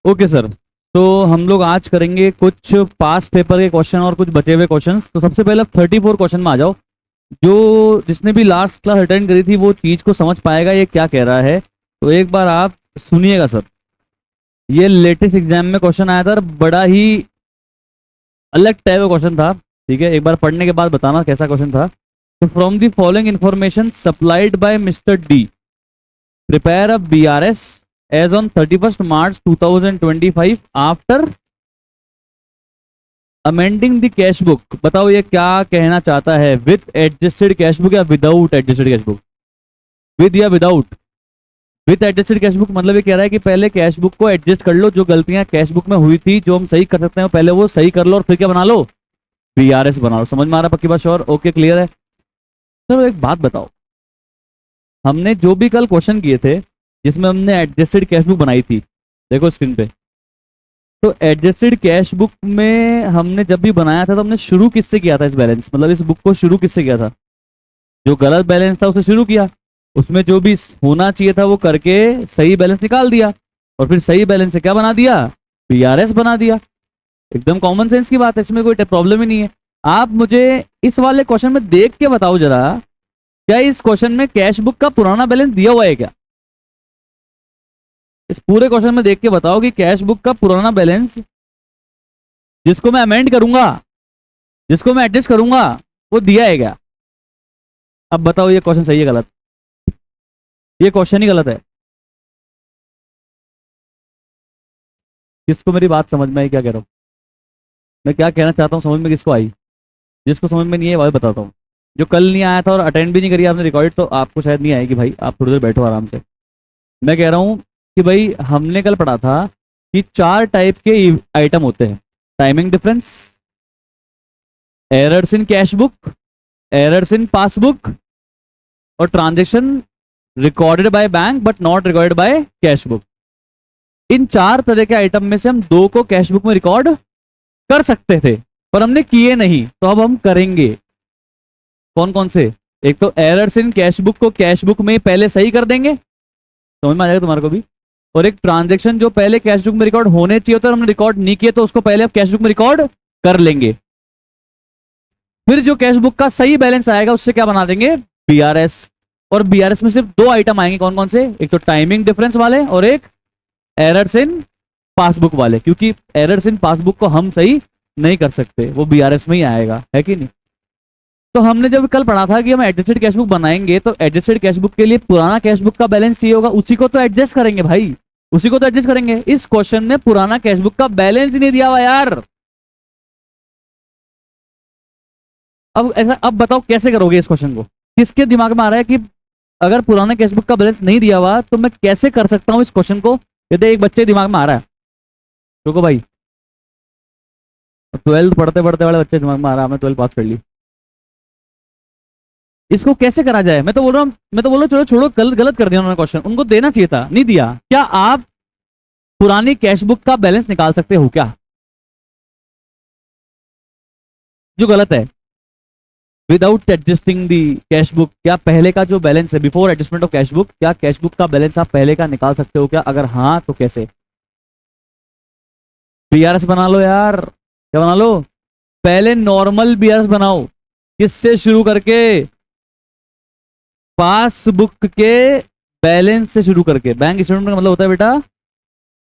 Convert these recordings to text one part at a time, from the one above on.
Okay sir. तो हम लोग आज करेंगे कुछ पास पेपर के क्वेश्चन और कुछ बचे हुए क्वेश्चंस। तो सबसे पहले आप 34 क्वेश्चन में आ जाओ। जो जिसने भी लास्ट क्लास अटेंड करी थी वो चीज़ को समझ पाएगा ये क्या कह रहा है। तो एक बार आप सुनिएगा सर। ये लेटेस्ट एग्जाम में क्वेश्चन आया था और बड़ा ही अलग टाइप का क्वेश्चन था। ठीक है, एक बार पढ़ने के बाद बताना कैसा क्वेश्चन था। तो from the following information supplied by mister D, prepare a BRS as on 31st March 2025 after amending the cash book। बताओ ये क्या कहना चाहता है, विद एडजस्टेड कैश बुक या without adjusted cash book? With या without? With adjusted cash book मतलब ये कह रहा है कि पहले कैश बुक को एडजस्ट कर लो, जो गलतियां कैश बुक में हुई थी जो हम सही कर सकते हैं पहले वो सही कर लो और फिर क्या बना लो, बीआरएस बना लो। समझ में आ रहा पक्की बात? श्योर? ओके, क्लियर है। तो एक बात बताओ, हमने जो भी कल क्वेश्चन किए थे जिसमें हमने एडजस्टेड कैश बुक बनाई थी, देखो स्क्रीन पे। तो एडजस्टेड कैश बुक में हमने जब भी बनाया था तो हमने शुरू किससे किया था? इस बैलेंस मतलब इस बुक को शुरू किससे किया था? जो गलत बैलेंस था उसे शुरू किया, उसमें जो भी होना चाहिए था वो करके सही बैलेंस निकाल दिया और फिर सही बैलेंस से क्या बना दिया? बीआरएस बना दिया। एकदम कॉमन सेंस की बात है, इसमें कोई प्रॉब्लम ही नहीं है। आप मुझे इस वाले क्वेश्चन में देख के बताओ जरा, क्या इस क्वेश्चन में कैश बुक का पुराना बैलेंस दिया हुआ है क्या? इस पूरे क्वेश्चन में देख के बताओ कि कैश बुक का पुराना बैलेंस जिसको मैं अमेंड करूंगा, जिसको मैं एडजस्ट करूंगा, वो दिया है क्या? अब बताओ ये क्वेश्चन सही है गलत? ये क्वेश्चन ही गलत है। किसको मेरी बात समझ में आई क्या कह रहा हूं? मैं क्या कहना चाहता हूँ समझ में किसको आई? जिसको समझ में नहीं है वही बताता हूँ। जो कल नहीं आया था और अटेंड भी नहीं करी आपने रिकॉर्ड, तो आपको शायद नहीं आएगी भाई, आप थोड़ी देर बैठो आराम से। मैं कह रहा हूँ कि भाई हमने कल पढ़ा था कि 4 टाइप के आइटम होते हैं। Timing difference, errors in cash book, errors in passbook और transaction recorded by bank but not recorded by cash book. इन 4 तरह के आइटम में से हम 2 को कैश बुक में रिकॉर्ड कर सकते थे पर हमने किए नहीं, तो अब हम करेंगे। कौन कौन से? एक तो एरर्स इन कैश बुक को कैश बुक में पहले सही कर देंगे, समझ में आ जाएगा तुम्हारे को भी। और एक ट्रांजेक्शन जो पहले कैश बुक में रिकॉर्ड होने चाहिए तो हमने रिकॉर्ड नहीं किए तो उसको पहले अब कैश बुक में रिकॉर्ड कर लेंगे। फिर जो कैश बुक का सही बैलेंस आएगा उससे क्या बना देंगे? बीआरएस। और बीआरएस में सिर्फ 2 आइटम आएंगे, कौन कौन से? एक तो टाइमिंग डिफरेंस वाले और एक एरर्स इन पासबुक वाले, क्योंकि एरर्स इन पासबुक को हम सही नहीं कर सकते, वो बीआरएस में ही आएगा, है कि नहीं? तो हमने जब कल पढ़ा था कि हम एडजस्टेड कैश बुक बनाएंगे तो एडजस्टेड कैश बुक के लिए पुराना कैश बुक का बैलेंस चाहिए होगा, उसी को तो एडजस्ट करेंगे भाई, उसी को तो एडजस्ट करेंगे। इस क्वेश्चन में पुराना कैश बुक का बैलेंस ही नहीं दिया हुआ यार। अब ऐसा, अब बताओ कैसे करोगे इस क्वेश्चन को? किसके दिमाग में आ रहा है कि अगर पुराना कैश बुक का बैलेंस नहीं दिया हुआ तो मैं कैसे कर सकता हूं इस क्वेश्चन को? यदि एक बच्चे दिमाग में आ रहा है, रुको भाई, 12th पढ़ते पढ़ते वाले बच्चे दिमाग में आ रहा है, हमने 12th पास कर ली, इसको कैसे करा जाए? मैं तो बोल रहा हूँ चलो छोड़ो, गलत गलत कर दिया उन्होंने क्वेश्चन, उनको देना चाहिए था, नहीं दिया। क्या आप पुरानी कैश बुक का बैलेंस निकाल सकते हो क्या? जो गलत है, विदाउट एडजस्टिंग दी कैश बुक, क्या पहले का जो बैलेंस है before adjustment of cash book, क्या कैश बुक का बैलेंस आप पहले का निकाल सकते हो क्या? अगर हाँ तो कैसे? बीआरएस बना लो यार। क्या बना लो? पहले नॉर्मल बीआरएस बनाओ, किससे शुरू करके? पासबुक के बैलेंस से शुरू करके। बैंक स्टेटमेंट का मतलब होता है बेटा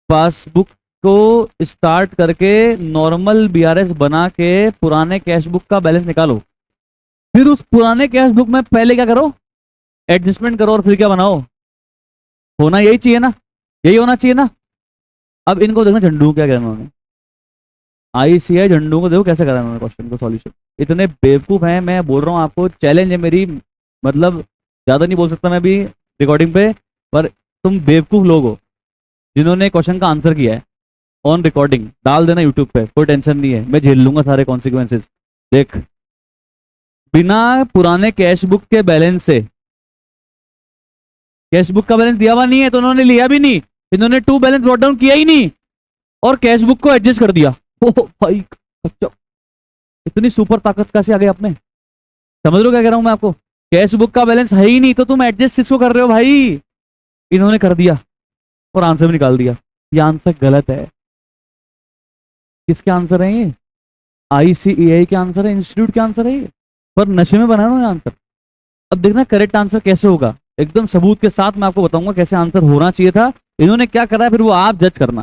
पासबुक को स्टार्ट करके नॉर्मल बीआरएस बना के पुराने कैश बुक का बैलेंस निकालो। फिर उस पुराने कैश बुक में पहले क्या करो? एडजस्टमेंट करो और फिर क्या बनाओ? होना यही चाहिए ना, यही होना चाहिए ना। अब इनको देखना झंडू क्या कहना उन्होंने, आईसीआई झंडू को देखो कैसे करा उन्होंने क्वेश्चन को सॉल्यूशन। इतने बेवकूफ हैं, मैं बोल रहा हूँ आपको, चैलेंज है मेरी, मतलब ज्यादा नहीं बोल सकता मैं अभी रिकॉर्डिंग पे, पर तुम बेवकूफ लोग हो जिन्होंने क्वेश्चन का आंसर किया है। ऑन रिकॉर्डिंग डाल देना यूट्यूब पे, कोई टेंशन नहीं है, मैं झेल लूंगा सारे कॉन्सिक्वेंसेज। देख, बिना पुराने कैश बुक के बैलेंस से, कैश बुक का बैलेंस दिया हुआ नहीं है तो उन्होंने लिया भी नहीं, इन्होंने टू बैलेंस ब्रॉट डाउन किया ही नहीं और कैश बुक को एडजस्ट कर दिया। ओ भाई, अच्छा, इतनी सुपर ताकत कैसे आ गई आप में? समझ लो क्या कह रहा हूं मैं आपको? कैश बुक का बैलेंस है ही नहीं तो तुम एडजस्ट किसको कर रहे हो भाई? इन्होंने कर दिया और आंसर भी निकाल दिया। ये आंसर गलत है। किसके आंसर है ये? ICAI के आंसर है, इंस्टीट्यूट के आंसर है ये। पर नशे में बना रहा आंसर। अब देखना करेक्ट आंसर कैसे होगा, एकदम सबूत के साथ मैं आपको बताऊंगा कैसे आंसर होना चाहिए था। इन्होंने क्या करा है फिर वो आप जज करना।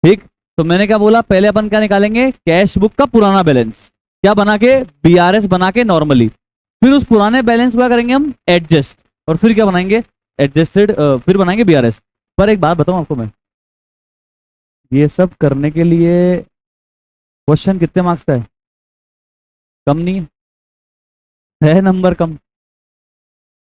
ठीक, तो मैंने क्या बोला, पहले अपन क्या निकालेंगे, कैश बुक का पुराना बैलेंस, क्या बना के, BRS बना के नॉर्मली। फिर उस पुराने बैलेंस को क्या करेंगे हम, एडजस्ट, और फिर क्या बनाएंगे, एडजस्टेड, फिर बनाएंगे BRS। पर एक बात बताऊं आपको मैं, ये सब करने के लिए क्वेश्चन कितने मार्क्स का है? कम नहीं है नंबर कम,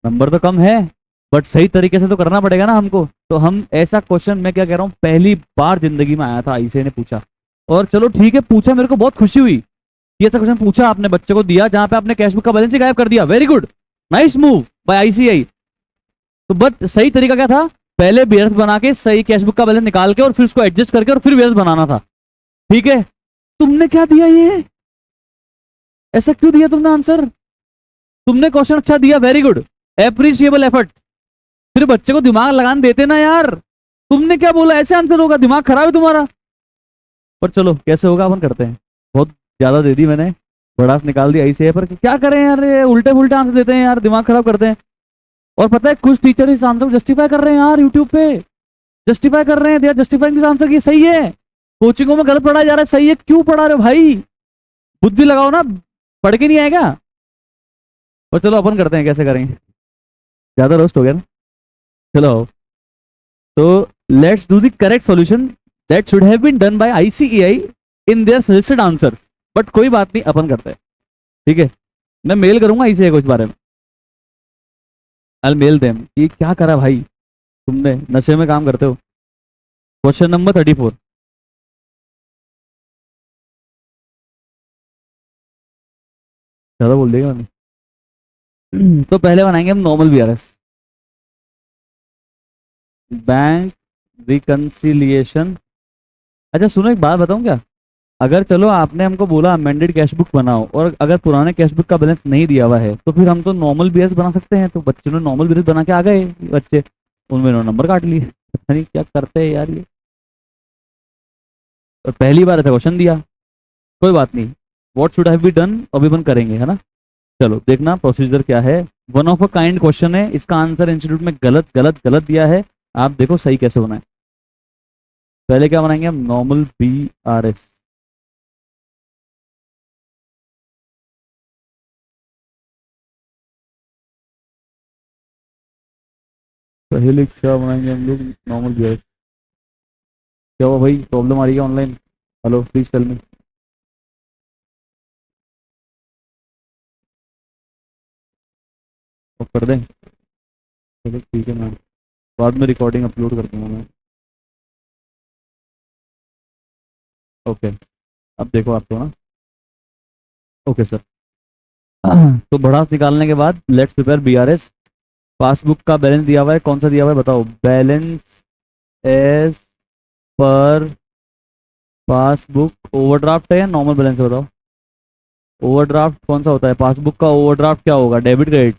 नंबर तो कम है, बट सही तरीके से तो करना पड़ेगा ना हमको। तो हम ऐसा क्वेश्चन, मैं क्या कह रहा हूँ, पहली बार जिंदगी में आया था, ICAI ने पूछा। और चलो ठीक है, पूछा, मेरे को बहुत खुशी हुई कि ऐसा क्वेश्चन पूछा आपने, बच्चे को दिया जहां पे आपने कैशबुक का बैलेंस ही गायब कर दिया। Very good, nice move by ICAI। तो बट सही तरीका क्या था, पहले BRS बना के सही कैशबुक का बैलेंस निकाल के और फिर उसको एडजस्ट करके और फिर BRS बनाना था। ठीक है, तुमने क्या दिया, ये ऐसा क्यों दिया तुमने आंसर? तुमने क्वेश्चन अच्छा दिया, वेरी गुड, एप्रिशिएबल एफर्ट। फिर बच्चे को दिमाग लगाने देते ना यार। तुमने क्या बोला, ऐसे आंसर होगा, दिमाग खराब है तुम्हारा। पर चलो कैसे होगा अपन करते हैं। बहुत ज्यादा दे दी मैंने, भड़ास निकाल दी ICAI पर, क्या करें यार, ये उल्टे पुल्टे आंसर देते हैं यार, दिमाग खराब करते हैं। और पता है कुछ टीचर इस आंसर को जस्टिफाई कर रहे हैं यार, यूट्यूब पे जस्टिफाई कर रहे हैं, they are justifying this answer कि सही है, कोचिंगों में गलत पढ़ाया जा रहा है, सही है, क्यों पढ़ा रहे हो भाई, बुद्धि लगाओ ना, पढ़ के नहीं आएगा। और चलो अपन करते हैं, कैसे करेंगे, ज्यादा रोस्ट हो गया ना। चलो, तो let's do the correct solution that should have been done by ICAI in their suggested answers. But कोई बात नहीं, अपन करते हैं। ठीक है, मैं मेल करूंगा ICAI को इस बारे में। आई मेल देम कि क्या करा भाई तुमने, नशे में काम करते हो। क्वेश्चन नंबर 34, ज्यादा बोल देगा मैंने। तो पहले बनाएंगे हम नॉर्मल BRS, बैंक रिकंसिलिएशन। अच्छा सुनो, एक बात बताऊं क्या, अगर चलो आपने हमको बोला अमेंडेड कैश बुक बनाओ, और अगर पुराने कैश बुक का बैलेंस नहीं दिया हुआ है, तो फिर हम तो नॉर्मल BRS बना सकते हैं। तो बच्चों ने नॉर्मल BRS बना के आ गए बच्चे, उनमें नंबर काट लिए। पता नहीं क्या करते हैं यार ये, और पहली बार ऐसा क्वेश्चन दिया। कोई बात नहीं, what should have be done अभी अपन करेंगे, है ना। चलो देखना प्रोसीजर क्या है। One of a kind question है, इसका आंसर इंस्टीट्यूट में गलत गलत गलत दिया है। आप देखो सही कैसे बनाए। पहले क्या बनाएंगे हम, नॉर्मल BRS। पहले क्या बनाएंगे हम लोग, नॉर्मल BRS। क्या हुआ भाई, प्रॉब्लम आ रही है online? Hello, please tell me. कर दें? चलो ठीक है मैम, बाद में रिकॉर्डिंग अपलोड कर दूंगा मैं। ओके, अब देखो आपको ना। Okay sir. तो भड़ास निकालने के बाद लेट्स प्रिपेयर BRS। पासबुक का बैलेंस दिया हुआ है, कौन सा दिया हुआ है बताओ, बैलेंस एज पर पासबुक। ओवरड्राफ्ट है या नॉर्मल बैलेंस है बताओ। ओवरड्राफ्ट कौन सा होता है, पासबुक का ओवरड्राफ्ट क्या होगा, डेबिट क्रेडिट।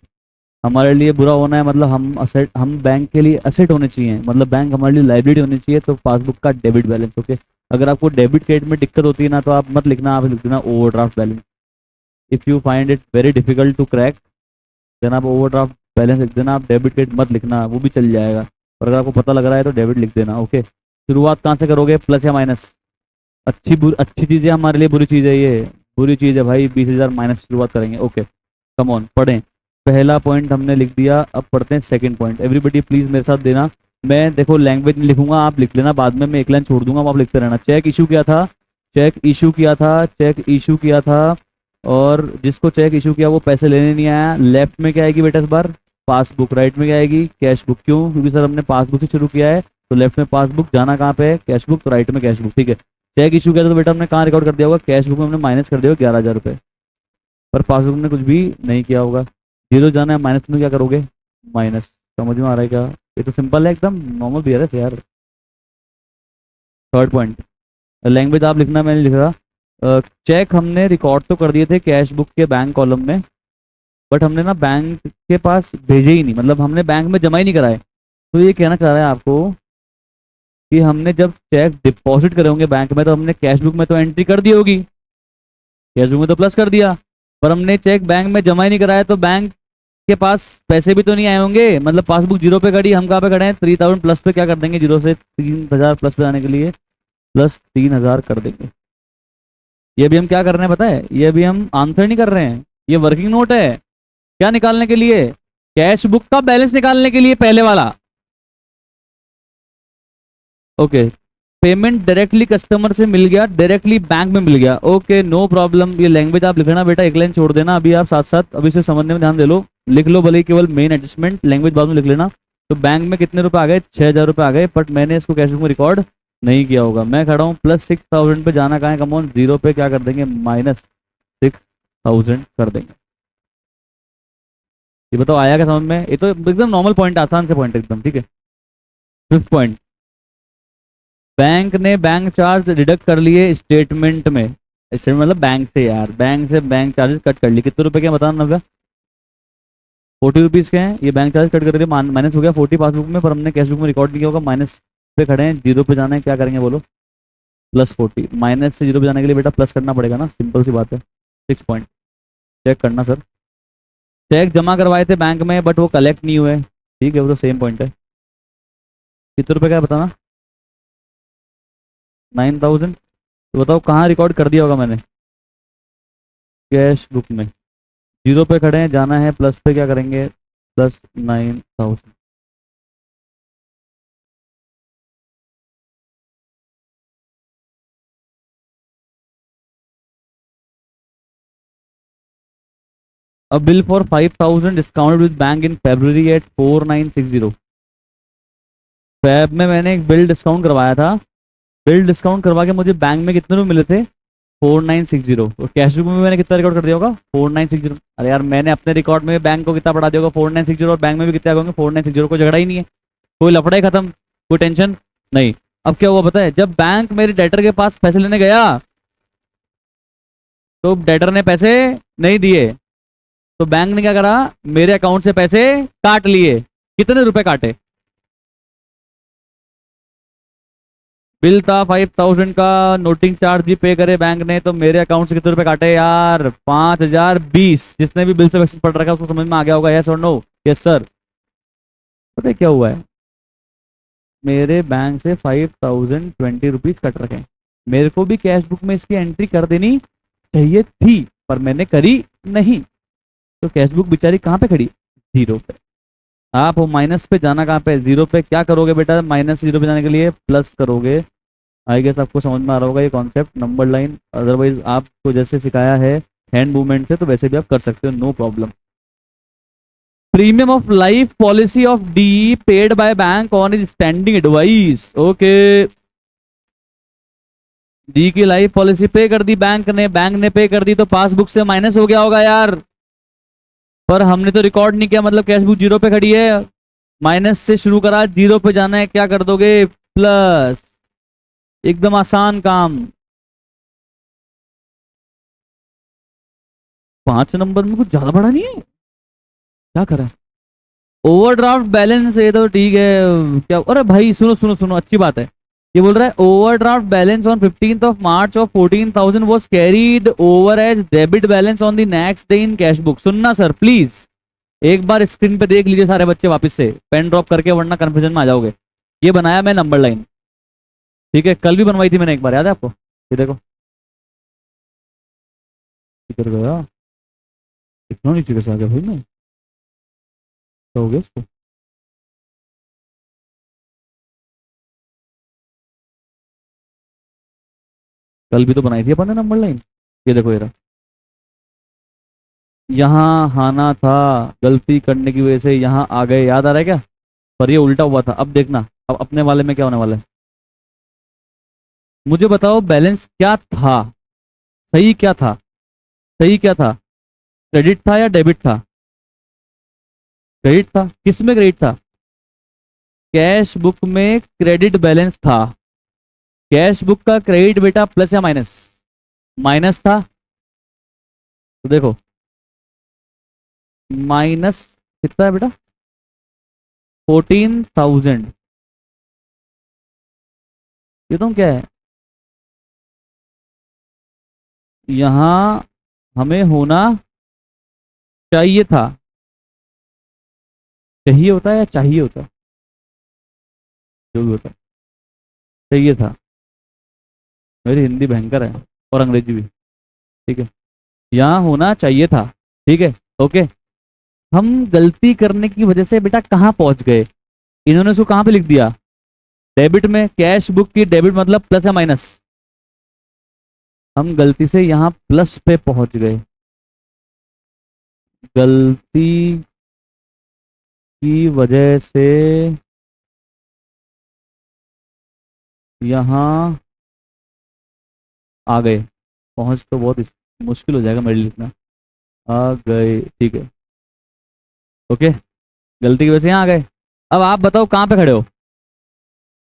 हमारे लिए बुरा होना है मतलब हम असेट, हम बैंक के लिए असेट होने चाहिए, मतलब बैंक हमारे लिए लाइबिलिटी होनी चाहिए, तो पासबुक का डेबिट बैलेंस। ओके, अगर आपको डेबिट क्रेडिट में दिक्कत होती है ना, तो आप मत लिखना, आप लिख देना overdraft balance. If you find it very difficult to crack, then आप ओवरड्राफ्ट बैलेंस लिख देना, आप डेबिट क्रेडिट मत लिखना, वो भी चल जाएगा। और अगर आपको पता लग रहा है तो डेबिट लिख देना। ओके, शुरुआत कहाँ से करोगे, प्लस या माइनस? अच्छी चीज़ है हमारे लिए, बुरी चीज़ है ये? बुरी चीज़ है भाई, 20,000 माइनस शुरुआत करेंगे। ओके, कम ऑन पढ़ें। पहला पॉइंट हमने लिख दिया, अब पढ़ते हैं सेकंड पॉइंट। एवरीबडी प्लीज मेरे साथ देना। मैं देखो लैंग्वेज नहीं लिखूंगा, आप लिख लेना, बाद में मैं एक लाइन छोड़ दूंगा, आप लिखते रहना। चेक इशू किया था, चेक इशू किया था, चेक इशू किया था, और जिसको चेक इशू किया वो पैसे लेने नहीं आया। लेफ्ट में क्या आएगी बेटा इस बार, पासबुक। राइट में क्या आएगी, कैश बुक। क्यों, क्योंकि सर हमने पासबुक से शुरू किया है, तो लेफ्ट में पासबुक, जाना कहाँ पे है, कैश बुक, तो राइट में कैश बुक। ठीक है, चेक इशू किया था तो बेटा हमने कहाँ रिकॉर्ड कर दिया होगा, कैश बुक में हमने माइनस कर दिया 11,000 रुपये, पर पासबुक में कुछ भी नहीं किया होगा। जीरो जाना है, माइनस में क्या करोगे, माइनस। समझ में आ रहा है क्या, ये तो सिंपल है एकदम, नॉर्मल BRS यार। थर्ड पॉइंट, लैंग्वेज आप लिखना, मैं नहीं लिख रहा। चेक हमने रिकॉर्ड तो कर दिए थे कैश बुक के बैंक कॉलम में, बट हमने ना बैंक के पास भेजे ही नहीं, मतलब हमने बैंक में जमा ही नहीं कराए। तो ये कहना चाह रहा है आपको कि हमने जब चेक डिपॉजिट करे होंगे बैंक में तो हमने कैश बुक में तो एंट्री कर दी होगी, कैश बुक में तो प्लस कर दिया, पर हमने चेक बैंक में जमा ही नहीं कराया तो बैंक के पास पैसे भी तो नहीं आए होंगे, मतलब पासबुक जीरो पे खड़ी, हम कहाँ पे खड़े हैं 3000 प्लस पे, क्या कर देंगे जीरो से 3000 प्लस पे आने के लिए प्लस 3000 कर देंगे। ये भी हम क्या कर रहे हैं पता है, ये भी हम आंसर नहीं कर रहे हैं, ये वर्किंग नोट है। क्या निकालने के लिए, कैश बुक का बैलेंस निकालने के लिए पहले वाला। ओके, पेमेंट डायरेक्टली कस्टमर से मिल गया, डायरेक्टली बैंक में मिल गया, ओके नो प्रॉब्लम। ये लैंग्वेज आप लिखना बेटा, एक लाइन छोड़ देना अभी, आप साथ साथ अभी से समझने में ध्यान दे लो, लिख लो भले ही केवल मेन एडजस्टमेंट, लैंग्वेज बाद में लिख लेना। तो बैंक में कितने रुपए आ गए, 6000 रुपये आ गए, बट मैंने इसको कैश बुक में रिकॉर्ड नहीं किया होगा। मैं खड़ा हूँ +6000 पे, जाना कहाँ है, कम ऑन जीरो पे क्या कर देंगे -6000 कर देंगे। ये बताओ आया क्या समझ में, ये तो एकदम नॉर्मल पॉइंट, आसान से पॉइंट एकदम, ठीक है। 5th पॉइंट, बैंक ने बैंक चार्ज डिडक्ट कर लिए स्टेटमेंट में, स्टेटमेंट मतलब बैंक से यार, बैंक से बैंक चार्जेस कट कर लिए, कितने रुपए के बताना नव्या, 40 रुपीज़ के हैं, ये बैंक चार्ज कट कर दिए, माइनस हो गया 40 पासबुक में, पर हमने कैश बुक में रिकॉर्ड नहीं किया होगा, माइनस पे खड़े हैं, जीरो पे जाना है, क्या करेंगे बोलो, +40, माइनस से जीरो पे जाने के लिए बेटा प्लस करना पड़ेगा ना, सिंपल सी बात है। 6 पॉइंट, चेक करना सर, चेक जमा करवाए थे बैंक में बट वो कलेक्ट नहीं हुए, ठीक है वो तो सेम पॉइंट है। कितने रुपए का है बताना, 9000, तो बताओ कहाँ रिकॉर्ड कर दिया होगा मैंने, कैश बुक में, जीरो पे खड़े हैं, जाना है प्लस पे, क्या करेंगे +9000। A bill for 5000 discounted with bank in February at 4960। Feb में मैंने एक बिल डिस्काउंट करवाया था, बिल डिस्काउंट करवा के मुझे बैंक में कितने रुपए मिले थे 4960, और कैश बुक में मैंने कितना रिकॉर्ड कर दिया होगा 4960। अरे यार मैंने अपने रिकॉर्ड में बैंक को कितना बढ़ा दिया होगा 4960, और बैंक में भी कितना होंगे 4960, कोई झगड़ा ही नहीं है, कोई लफड़ा ही खत्म, कोई टेंशन नहीं। अब क्या हुआ पता है, जब बैंक मेरे डेटर के पास पैसे लेने गया तो डेटर ने पैसे नहीं दिए, तो बैंक ने क्या करा, मेरे अकाउंट से पैसे काट लिए, कितने रुपए काटे, बिल था 5000 का, नोटिंग चार्ज भी पे करे बैंक ने, तो मेरे अकाउंट से कितने रुपए काटे यार 5020। जिसने भी बिल से मैसेज पढ़ रखा है उसको समझ में आ गया होगा, यस और नो, यस सर। पता है क्या हुआ है, मेरे बैंक से 5020 रुपीज कट रखे हैं, मेरे को भी कैश बुक में इसकी एंट्री कर देनी चाहिए थी, पर मैंने करी नहीं, तो कैश बुक बेचारी कहाँ पे खड़ी, जीरो पे। आप वो माइनस पे जाना कहाँ पे, जीरो पे, क्या करोगे बेटा, माइनस जीरो पे जाने के लिए प्लस करोगे। आई गेस आपको समझ में आ रहा होगा ये कॉन्सेप्ट, नंबर लाइन, अदरवाइज आपको जैसे सिखाया है हैंड मूवमेंट से, तो वैसे भी आप कर सकते हो, no problem. Premium of life policy of D paid by bank on is standing advice, okay. D की लाइफ पॉलिसी पे कर दी बैंक ने पे कर दी, तो पासबुक से माइनस हो गया होगा यार, पर हमने तो रिकॉर्ड नहीं किया, मतलब कैश बुक जीरो पे खड़ी है, माइनस से शुरू करा, जीरो पे जाना है, क्या कर दोगे प्लस, एकदम आसान काम। 5 नंबर में कुछ ज्यादा बड़ा नहीं है, क्या करा, ओवरड्राफ्ट बैलेंस, ये तो ठीक है, क्या, अरे भाई सुनो सुनो सुनो, अच्छी बात है, ये बोल रहा है overdraft balance on 15th of March of 14,000 was carried over as debit balance on the next day in cash book. सुनना सर प्लीज, एक बार स्क्रीन पे देख लीजिए सारे बच्चे वापस से, पेन ड्रॉप करके, वरना कंफ्यूजन में आ जाओगे। ये बनाया मैं नंबर लाइन, ठीक है, कल भी बनवाई थी मैंने एक बार, याद है आपको, ये देखो, कर गया, इतना नीचे कैसे आ गया भाई, मैं क्या हो गया इसको, कल भी तो बनाई थी अपन ने नंबर लाइन, ये देखो, ये रहा, यहाँ आना था, गलती करने की वजह से यहाँ आ गए, याद आ रहा है क्या, पर ये उल्टा हुआ था। अब देखना, अब अपने वाले में क्या होने वाला है, मुझे बताओ बैलेंस क्या था, सही क्या था, सही क्या था, क्रेडिट था या डेबिट था, क्रेडिट था, किस में क्रेडिट था, कैश बुक में क्रेडिट बैलेंस था, कैश बुक का क्रेडिट बेटा प्लस या माइनस, माइनस था, तो देखो माइनस कितना है बेटा 14,000, ये तो क्या है, यहाँ हमें होना चाहिए था, चाहिए होता है या चाहिए होता है, जो भी होता है, चाहिए था। मेरी हिंदी भयंकर है और अंग्रेजी भी। ठीक है, यहाँ होना चाहिए था। ठीक है, ओके। हम गलती करने की वजह से बेटा कहाँ पहुंच गए, इन्होंने उसको कहाँ पे लिख दिया, डेबिट में। कैश बुक की डेबिट मतलब प्लस या माइनस, हम गलती से यहाँ प्लस पे पहुंच गए। गलती की वजह से यहाँ आ गए, पहुंच तो बहुत मुश्किल हो जाएगा मेरे लिए लिखना, आ गए। ठीक है, ओके, गलती की वजह से यहाँ आ गए। अब आप बताओ कहाँ पे खड़े हो,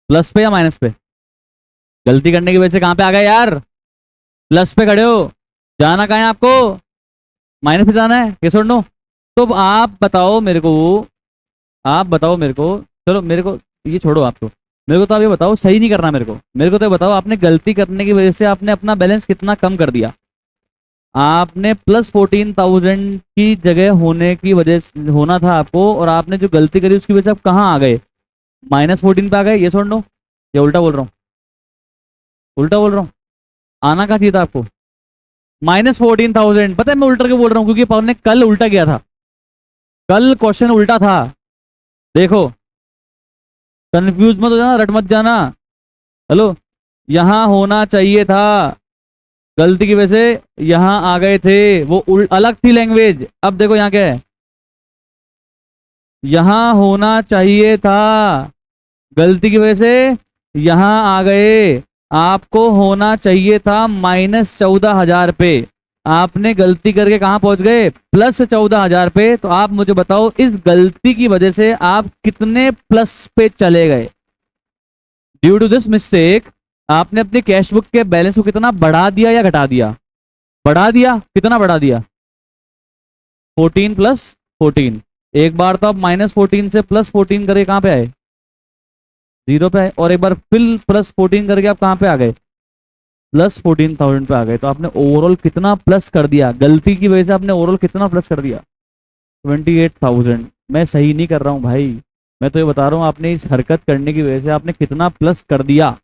प्लस पे या माइनस पे। गलती करने की वजह से कहाँ पे आ गए यार, प्लस पे खड़े हो। जाना कहाँ है आपको, माइनस पे जाना है, ये और नो। तो अब आप बताओ मेरे को, आप बताओ मेरे को, चलो मेरे को ये छोड़ो आप तो, मेरे को तो आप ये बताओ, सही नहीं करना मेरे को तो ये बताओ, आपने गलती करने की वजह से आपने अपना बैलेंस कितना कम कर दिया। आपने प्लस 14,000 की जगह होने की वजह से होना था आपको, और आपने जो गलती करी उसकी वजह से आप कहाँ आ गए, -14 पे आ गए। ये सुन लो, या उल्टा बोल रहा हूँ, उल्टा बोल रहा हूँ, आना कहाँ चाहिए था आपको, -14,000। पता है मैं उल्टा क्यों बोल रहा हूँ, क्योंकि पवन ने कल उल्टा किया था, कल क्वेश्चन उल्टा था। देखो, कंफ्यूज मत हो जाना, रट मत जाना। हेलो, यहां होना चाहिए था, गलती की वजह से यहां आ गए थे, वो अलग थी लैंग्वेज। अब देखो यहाँ क्या है, यहां होना चाहिए था, गलती की वजह से यहां आ गए। आपको होना चाहिए था -14,000 पे, आपने गलती करके कहां पहुंच गए, +14,000 पे। तो आप मुझे बताओ इस गलती की वजह से आप कितने प्लस पे चले गए। ड्यू टू दिस मिस्टेक आपने अपने कैश बुक के बैलेंस को कितना बढ़ा दिया या घटा दिया, बढ़ा दिया। कितना बढ़ा दिया, 14 + 14। एक बार तो आप -14 से +14 करके कहां पे आए, 0 पे आए, और एक बार फिर +14 करके आप कहां पे आ गए, +14,000 पे आ गए। तो आपने ओवरऑल कितना प्लस कर दिया, गलती की वजह से आपने ओवरऑल कितना प्लस कर दिया, 28,000। मैं सही नहीं कर रहा हूं भाई, मैं तो ये बता रहा हूं आपने इस हरकत करने की वजह से आपने कितना प्लस कर दिया,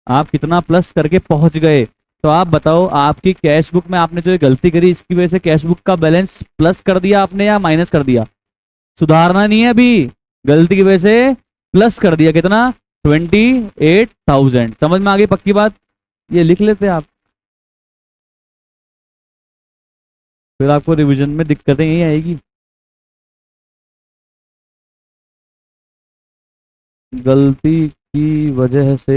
आप कितना प्लस करके पहुंच गए। तो आप बताओ आपकी कैश बुक में आपने जो ये गलती करी इसकी वजह से कैश बुक का बैलेंस प्लस कर दिया आपने या माइनस कर दिया। सुधारना नहीं है अभी, गलती की वजह से प्लस कर दिया, कितना, 28,000। समझ में आ गई पक्की बात, ये लिख लेते आप, फिर आपको रिवीजन में दिक्कतें यही आएगी। गलती की वजह से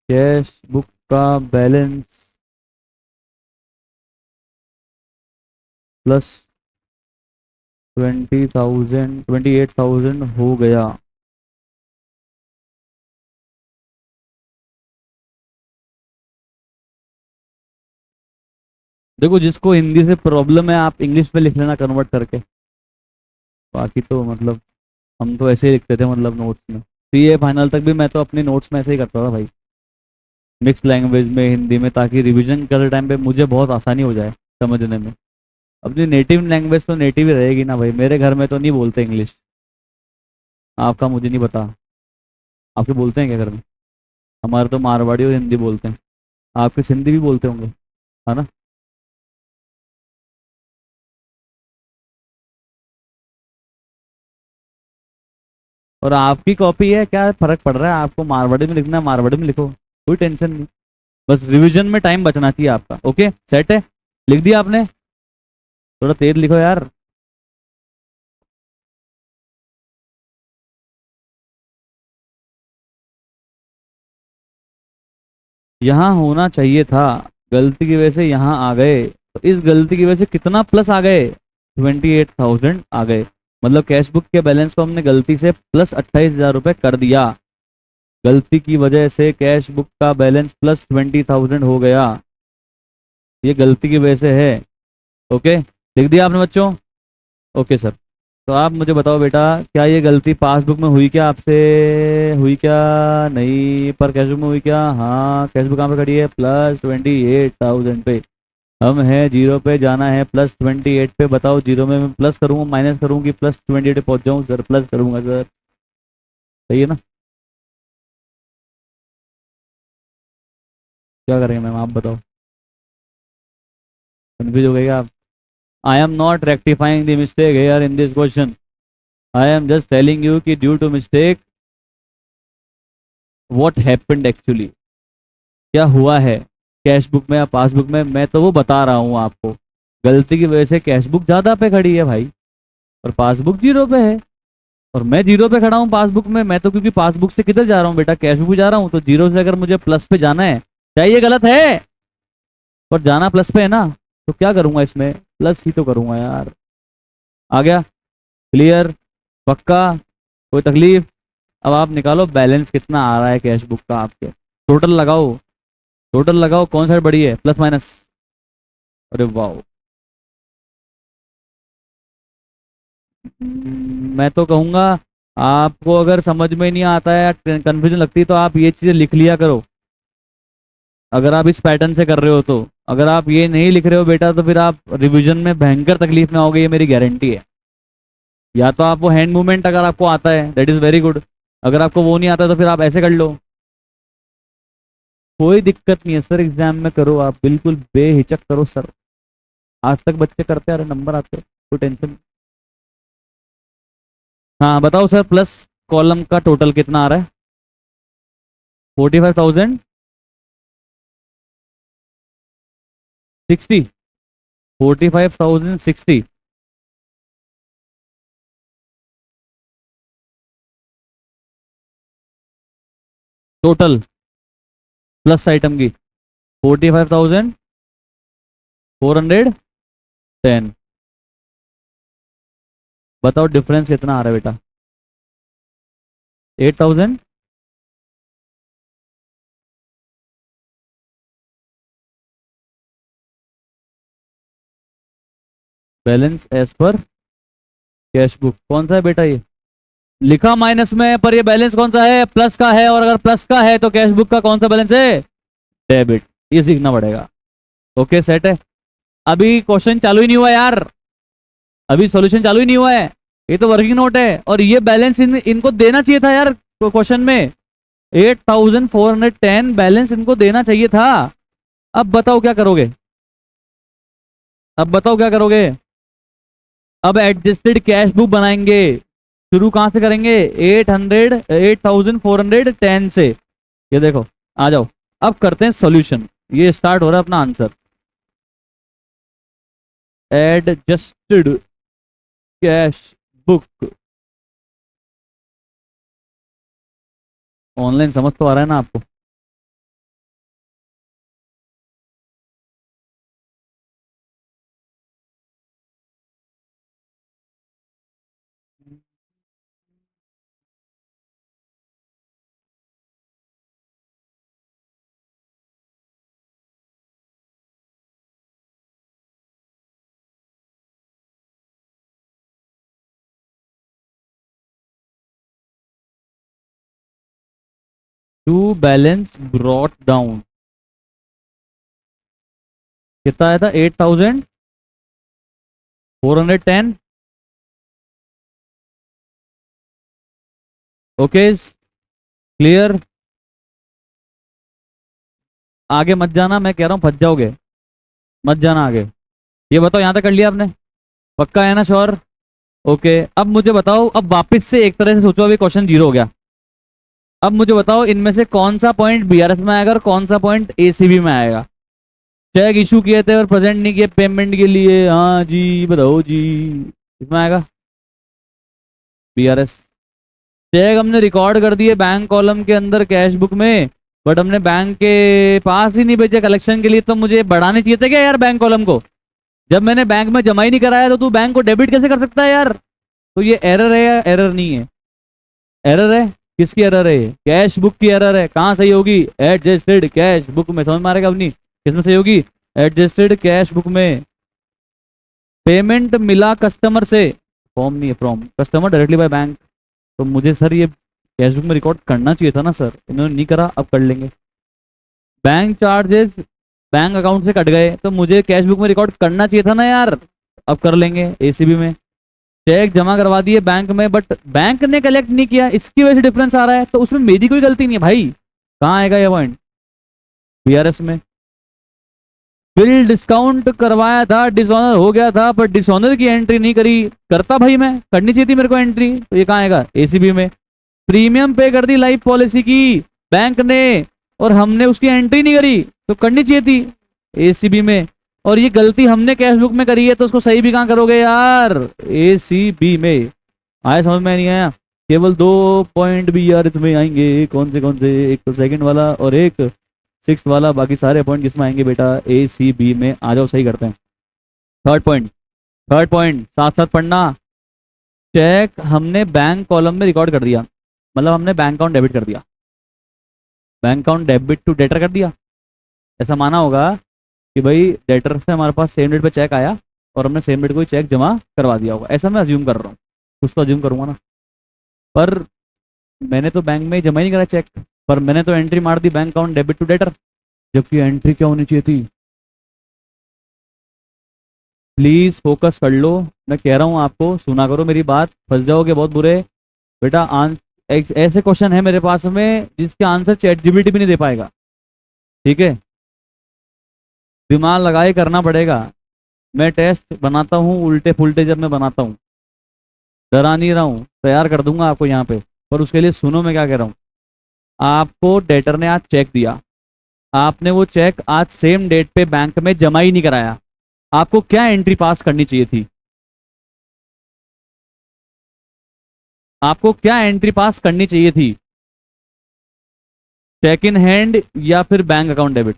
कैश बुक का बैलेंस +20,000 28,000 हो गया। देखो, जिसको हिंदी से प्रॉब्लम है आप इंग्लिश में लिख लेना कन्वर्ट करके, बाकी तो मतलब हम तो ऐसे ही लिखते थे मतलब नोट्स में। सीए फाइनल तक भी मैं तो अपनी नोट्स में ऐसे ही करता था भाई, मिक्स लैंग्वेज में हिंदी में, ताकि रिवीजन करते टाइम पे मुझे बहुत आसानी हो जाए समझने में। अपनी नेटिव लैंग्वेज तो नेटिव ही रहेगी ना भाई, मेरे घर में तो नहीं बोलते इंग्लिश, आपका मुझे नहीं पता, आपके बोलते हैं क्या घर में। हमारे तो मारवाड़ी और हिंदी बोलते हैं, आपके सिंधी भी बोलते होंगे, है ना। और आपकी कॉपी है, क्या फर्क पड़ रहा है, आपको मारवाड़ी में लिखना है मारवाड़ी में लिखो, कोई टेंशन नहीं। बस रिवीजन में टाइम बचना चाहिए आपका। ओके, सेट है, लिख दिया आपने, थोड़ा तेज लिखो यार। यहाँ होना चाहिए था, गलती की वजह से यहाँ आ गए। तो इस गलती की वजह से कितना प्लस आ गए, 28,000 आ गए। मतलब कैश बुक के बैलेंस को हमने गलती से +28,000 रुपये कर दिया, गलती की वजह से कैश बुक का बैलेंस +20,000 हो गया, ये गलती की वजह से है। ओके, लिख दिया आपने बच्चों, ओके सर। तो आप मुझे बताओ बेटा, क्या ये गलती पासबुक में हुई क्या आपसे? हुई क्या? नहीं, पर कैशबुक में हुई क्या? हाँ, कैशबुक कहाँ पे खड़ी है? +28,000 पे। हम है जीरो पे, जाना है +28 पे। बताओ, जीरो में मैं प्लस करूँगा माइनस करूँगी, +28 पे पहुँच जाऊँ सर? प्लस करूँगा सर। सही है ना? क्या करेंगे मैम, आप बताओ। कन्फ्यूज हो गए क्या आप? I am not rectifying the mistake here in this question. I am just telling you कि due to mistake what happened actually, क्या हुआ है कैश बुक में या पासबुक में, मैं तो वो बता रहा हूँ आपको। गलती की वजह से कैश बुक ज्यादा पे खड़ी है भाई, और पासबुक जीरो पे है। और मैं जीरो पे खड़ा हूँ पासबुक में, मैं तो क्योंकि पासबुक से किधर जा रहा हूँ बेटा, कैश बुक पे जा रहा हूँ। तो जीरो से अगर मुझे प्लस पे जाना है, क्या ये गलत है? और जाना प्लस पे है ना, तो क्या करूंगा इसमें? प्लस ही तो करूंगा यार। आ गया? क्लियर? पक्का? कोई तकलीफ? अब आप निकालो बैलेंस कितना आ रहा है कैश बुक का आपके। टोटल लगाओ, टोटल लगाओ, कौन सा बड़ी है, प्लस माइनस? अरे वाह। मैं तो कहूंगा, आपको अगर समझ में नहीं आता है या कंफ्यूजन लगती है तो आप ये चीजें लिख लिया करो, अगर आप इस पैटर्न से कर रहे हो तो। अगर आप ये नहीं लिख रहे हो बेटा, तो फिर आप रिवीजन में भयंकर तकलीफ में आओगे, ये मेरी गारंटी है। या तो आप वो हैंड मूवमेंट अगर आपको आता है, दैट इज वेरी गुड। अगर आपको वो नहीं आता तो फिर आप ऐसे कर लो। कोई दिक्कत नहीं है सर, एग्जाम में करो आप, बिल्कुल बेहिचक करो सर। आज तक बच्चे करते आ रहे, नंबर आते हैं, कोई टेंशन नहीं। हाँ बताओ सर, प्लस कॉलम का टोटल कितना आ रहा है? 45,000 60, 45,060 टोटल, प्लस आइटम की 45,410। बताओ डिफरेंस कितना आ रहा है बेटा? 8,000। बैलेंस एज पर कैश बुक कौन सा है बेटा ये? लिखा माइनस में है, पर ये बैलेंस कौन सा है? प्लस का है। और अगर प्लस का है तो कैश बुक का कौन सा बैलेंस है? डेबिट। ये सीखना पड़ेगा। ओके, सेट है। अभी क्वेश्चन चालू ही नहीं हुआ यार, अभी सॉल्यूशन चालू ही नहीं हुआ है। ये तो वर्किंग नोट है, और ये बैलेंस इनको देना चाहिए था यार क्वेश्चन में। 8,410 बैलेंस इनको देना चाहिए था। अब बताओ क्या करोगे? अब बताओ क्या करोगे? अब एडजस्टेड कैश बुक बनाएंगे। शुरू कहां से करेंगे? 8,410 से। ये देखो, आ जाओ। अब करते हैं सॉल्यूशन। ये स्टार्ट हो रहा है अपना answer. Adjusted cash book. Online समझ तो आ रहा है ना आपको? टू बैलेंस ब्रॉट डाउन कितना आया था? 8,410। Okay, clear? आगे मत जाना, मैं कह रहा हूं फंस जाओगे, मत जाना आगे। ये बताओ, यहां तक कर लिया आपने? पक्का है ना? श्योर? ओके, अब मुझे बताओ, अब वापस से एक तरह से सोचो, अभी क्वेश्चन जीरो हो गया। अब मुझे बताओ, इनमें से कौन सा पॉइंट बीआरएस में आएगा और कौन सा पॉइंट एसीबी में आएगा? चेक इशू किए थे और प्रेजेंट नहीं किए पेमेंट के लिए, हाँ जी बताओ जी। इसमें आएगा बीआरएस। चेक हमने रिकॉर्ड कर दिए बैंक कॉलम के अंदर कैश बुक में, बट हमने बैंक के पास ही नहीं भेजे कलेक्शन के लिए। तो मुझे बढ़ाने चाहिए थे क्या यार बैंक कॉलम को? जब मैंने बैंक में जमा ही नहीं कराया तो तू बैंक को डेबिट कैसे कर सकता है यार? तो ये एरर है या एरर नहीं है? एरर है। किसकी एरर है? कैश बुक की एरर है। कहाँ सही होगी? एडजस्टेड कैश बुक में। समझ मारेगा अपनी, किसमें सही होगी? एडजस्टेड कैश बुक में। पेमेंट मिला कस्टमर से फॉर्म नहीं है, from customer directly by bank. तो मुझे सर ये कैशबुक में रिकॉर्ड करना चाहिए था ना सर, इन्होंने नहीं करा, अब कर लेंगे। बैंक चार्जेस बैंक अकाउंट से कट गए, तो मुझे कैशबुक में रिकॉर्ड करना चाहिए था ना यार, अब कर लेंगे एसीबी में। चेक जमा करवा दिए बैंक में, बट बैंक ने कलेक्ट नहीं किया, इसकी वजह से डिफरेंस आ रहा है, तो उसमें मेरी कोई गलती नहीं है भाई। कहाँ आएगा ये पॉइंट? बीआरएस में। बिल डिस्काउंट करवाया था, डिसऑनर हो गया था, पर डिसऑनर की एंट्री नहीं करी, करता भाई मैं, करनी चाहिए थी मेरे को एंट्री, तो ये कहाँ आएगा? एसीबी में। प्रीमियम पे कर दी लाइफ पॉलिसी की बैंक ने, और हमने उसकी एंट्री नहीं करी, तो करनी चाहिए थी एसीबी में। और ये गलती हमने कैशबुक में करी है, तो उसको सही भी कहाँ करोगे यार? एसीबी में। आया समझ में? नहीं आया? केवल 2 पॉइंट भी यार इसमें आएंगे, कौन से? एक तो सेकंड वाला और एक सिक्स वाला, बाकी सारे पॉइंट किसमें आएंगे बेटा? एसीबी में। आ जाओ सही करते हैं। थर्ड पॉइंट साथ साथ पढ़ना। चेक हमने बैंक कॉलम में रिकॉर्ड कर दिया, मतलब हमने बैंक अकाउंट डेबिट कर दिया, bank account debit to debtor कर दिया। ऐसा माना होगा कि भाई डेटर से हमारे पास सेम डेट पे चेक आया और हमने सेम डेट को ही चेक जमा करवा दिया होगा, ऐसा मैं अज्यूम कर रहा हूँ, कुछ तो अज्यूम करूंगा ना। पर मैंने तो बैंक में ही जमा ही नहीं करा चेक, पर मैंने तो एंट्री मार दी bank account debit to debtor, जबकि एंट्री क्या होनी चाहिए थी? प्लीज फोकस कर लो, मैं कह रहा हूँ आपको, सुना करो मेरी बात, फंस जाओगे बहुत बुरे बेटा। ऐसे क्वेश्चन है मेरे पास में जिसके आंसर चैट जीपीटी भी नहीं दे पाएगा, ठीक है? दिमाग लगाए करना पड़ेगा। मैं टेस्ट बनाता हूँ उल्टे पुल्टे, जब मैं बनाता हूँ डरा नहीं रहा हूँ, तैयार कर दूंगा आपको यहाँ पे, पर उसके लिए सुनो मैं क्या कह रहा हूँ। आपको डेटर ने आज चेक दिया, आपने वो चेक आज सेम डेट पे बैंक में जमा ही नहीं कराया, आपको क्या एंट्री पास करनी चाहिए थी? आपको क्या एंट्री पास करनी चाहिए थी? चेक इन हैंड या फिर bank account debit?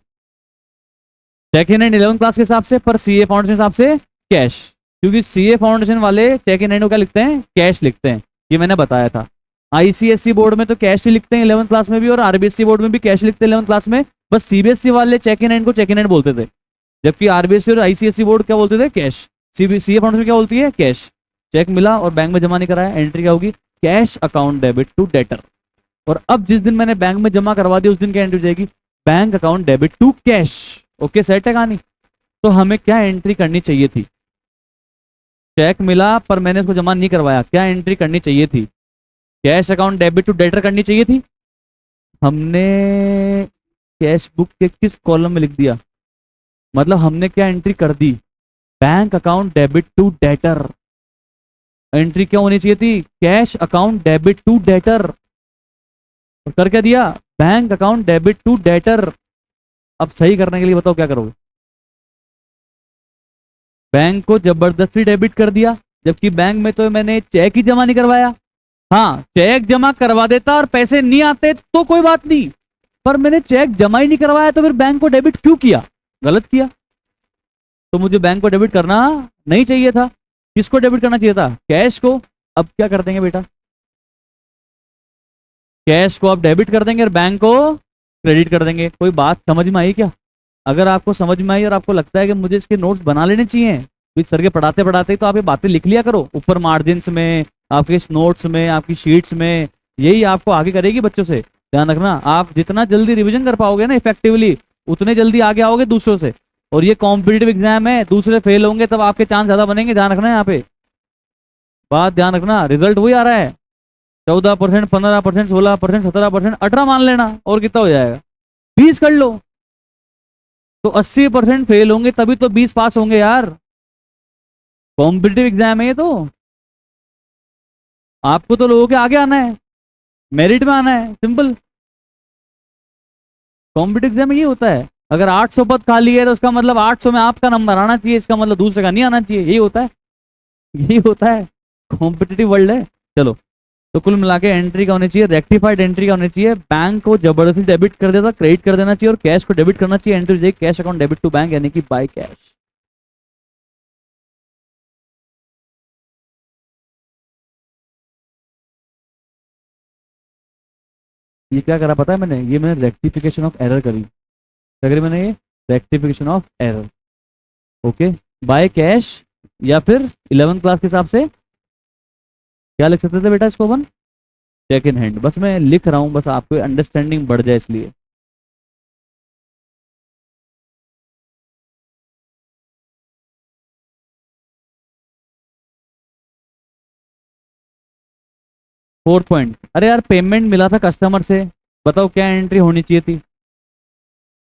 Cheque in hand 11 class के हिसाब से, पर सीए फाउंडेशन के हिसाब से कैश, क्योंकि सीए फाउंडेशन वाले चेक इन हैंड को क्या लिखते हैं? कैश लिखते हैं, ये मैंने बताया था। आईसीएससी बोर्ड में तो कैश ही लिखते हैं 11 क्लास में भी, और आरबीएससी बोर्ड में भी कैश लिखते हैं 11 क्लास में, बस सीबीएसई वाले चेक इन हैंड को चेक इन हैंड बोलते थे, जबकि आरबीएससी और आईसीएससी बोर्ड क्या बोलते थे? कैश। सीए फाउंडेशन क्या बोलती है? कैश। चेक मिला और बैंक में जमा नहीं कराया, एंट्री क्या होगी? Cash account debit to debtor. और अब जिस दिन मैंने बैंक में जमा करवा दिया, उस दिन क्या एंट्री हो जाएगी? Bank account debit to cash. Okay, set है कहानी? तो हमें क्या एंट्री करनी चाहिए थी? चेक मिला पर मैंने उसको जमा नहीं करवाया, क्या एंट्री करनी चाहिए थी? Cash account debit to debtor करनी चाहिए थी। हमने कैश बुक के किस कॉलम में लिख दिया? मतलब हमने क्या एंट्री कर दी? Bank account debit to debtor. Entry क्या होनी चाहिए थी? Cash account debit to debtor. और कर क्या दिया? Bank account debit to debtor. अब सही करने के लिए बताओ क्या करोगे? बैंक को जबरदस्ती डेबिट कर दिया, जबकि बैंक में तो मैंने चेक ही जमा नहीं करवाया। हाँ, चेक जमा करवा देता और पैसे नहीं आते तो कोई बात नहीं, पर मैंने चेक जमा ही नहीं करवाया, तो फिर बैंक को डेबिट क्यों किया? गलत किया। तो मुझे बैंक को डेबिट करना नहीं चाहिए था। किसको डेबिट करना चाहिए था? कैश को। अब क्या कर देंगे बेटा? कैश को अब डेबिट कर देंगे और बैंक को क्रेडिट कर देंगे। कोई बात समझ में आई क्या? अगर आपको समझ में आई और आपको लगता है कि मुझे इसके नोट्स बना लेने चाहिए, तो सर के पढ़ाते पढ़ाते तो आप ये बातें लिख लिया करो ऊपर मार्जिन्स में, आपके नोट्स में, आपकी शीट्स में, यही आपको आगे करेगी बच्चों से। ध्यान रखना, आप जितना जल्दी रिवीजन कर पाओगे ना इफेक्टिवली, उतने जल्दी आगे आओगे दूसरों से। और ये कॉम्पिटिटिव एग्जाम है, दूसरे फेल होंगे तब आपके चांस ज्यादा बनेंगे, ध्यान रखना। यहाँ पे बात ध्यान रखना, रिजल्ट वही आ रहा है 14%, 15%, 16%, 17%, 18 मान लेना, और कितना हो जाएगा? 20 कर लो, तो 80% फेल होंगे तभी तो 20 पास होंगे यार। कॉम्पिटिटिव एग्जाम है ये, तो आपको तो लोगों के आगे आना है, मेरिट में आना है, सिंपल। कॉम्पिटिटिव एग्जाम में ये होता है, अगर 800 पद खाली है तो उसका मतलब 800 में आपका नंबर आना चाहिए, इसका मतलब दूसरे का नहीं आना चाहिए, यही होता है, यही होता है, कॉम्पिटिटिव वर्ल्ड है। चलो, तो कुल मिला के एंट्री का होनी चाहिए, रेक्टिफाइड एंट्री का होनी चाहिए, बैंक को जबरदस्ती डेबिट कर देता, क्रेडिट कर देना चाहिए, और कैश को डेबिट करना चाहिए, एंट्री हो जाएगी cash account debit to bank, यानी कि बाय कैश। ये क्या करा पता है मैंने? ये मैंने रेक्टिफिकेशन ऑफ एरर करी। क्या करी मैंने? ये rectification of error. Okay, by cash या फिर 11 क्लास के हिसाब से क्या लिख सकते थे बेटा इसको अपन? Check in hand. बस मैं लिख रहा हूँ, बस आपको अंडरस्टैंडिंग बढ़ जाए इसलिए। फोर्थ पॉइंट, अरे यार पेमेंट मिला था कस्टमर से, बताओ क्या एंट्री होनी चाहिए थी?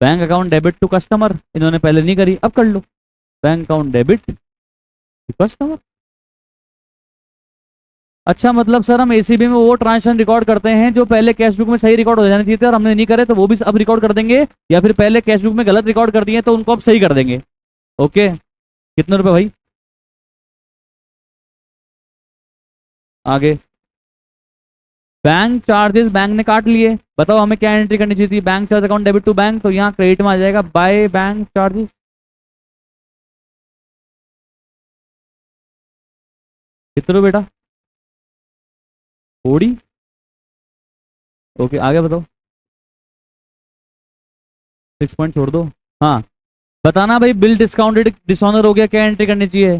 Bank account debit to customer, इन्होंने पहले नहीं करी, अब कर लो। Bank account debit to customer. अच्छा मतलब सर हम एसीबी में वो ट्रांजेक्शन रिकॉर्ड करते हैं जो पहले कैश बुक में सही रिकॉर्ड हो जाने चाहिए थे और हमने नहीं करे, तो वो भी अब रिकॉर्ड कर देंगे, या फिर पहले कैश बुक में गलत रिकॉर्ड कर दिए तो उनको अब सही कर देंगे। ओके, कितने रुपए भाई? आगे, बैंक चार्जेस बैंक ने काट लिए, बताओ हमें क्या एंट्री करनी चाहिए थी? Bank charge account debit to bank, तो यहाँ क्रेडिट में आ जाएगा बाय बैंक चार्जेस। कितने रुपए बेटा? 40। ओके आगे बताओ। 6 पॉइंट छोड़ दो। हाँ, बताना भाई, बिल डिस्काउंटेड डिसऑनर हो गया, क्या एंट्री करनी चाहिए?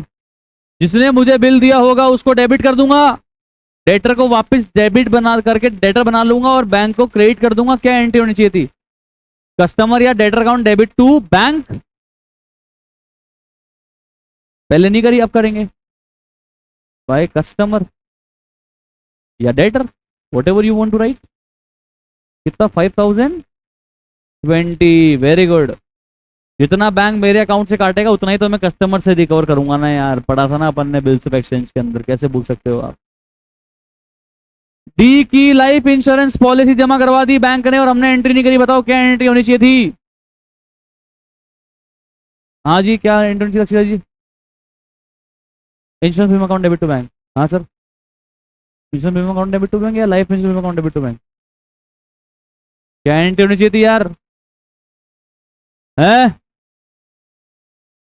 जिसने मुझे बिल दिया होगा उसको डेबिट कर दूंगा, डेटर को वापस डेबिट बना करके डेटर बना लूंगा और बैंक को क्रेडिट कर दूंगा। क्या एंट्री होनी चाहिए थी? कस्टमर या debtor account debit to bank. पहले नहीं करी, अब करेंगे। बाय कस्टमर या debtor, whatever you want to write. कितना? 5020। Very good. जितना बैंक मेरे अकाउंट से काटेगा उतना ही तो मैं कस्टमर से रिकवर करूंगा ना यार, पढ़ा था ना अपन ने बिल्स ऑफ एक्सचेंज के अंदर, कैसे भूल सकते हो आप? डी की लाइफ इंश्योरेंस पॉलिसी जमा करवा दी बैंक ने और हमने एंट्री नहीं करी, बताओ क्या एंट्री होनी चाहिए थी? हाँ जी, क्या एंट्री होनी चाहिए जी? इंश्योरेंस बीमा अकाउंट डेबिट टू बैंक। हाँ सर, इंश्योरेंस बीमा अकाउंट डेबिट टू बैंक या लाइफ इंश्योरेंस बीमा अकाउंट डेबिट टू बैंक? क्या एंट्री होनी चाहिए थी यार? है?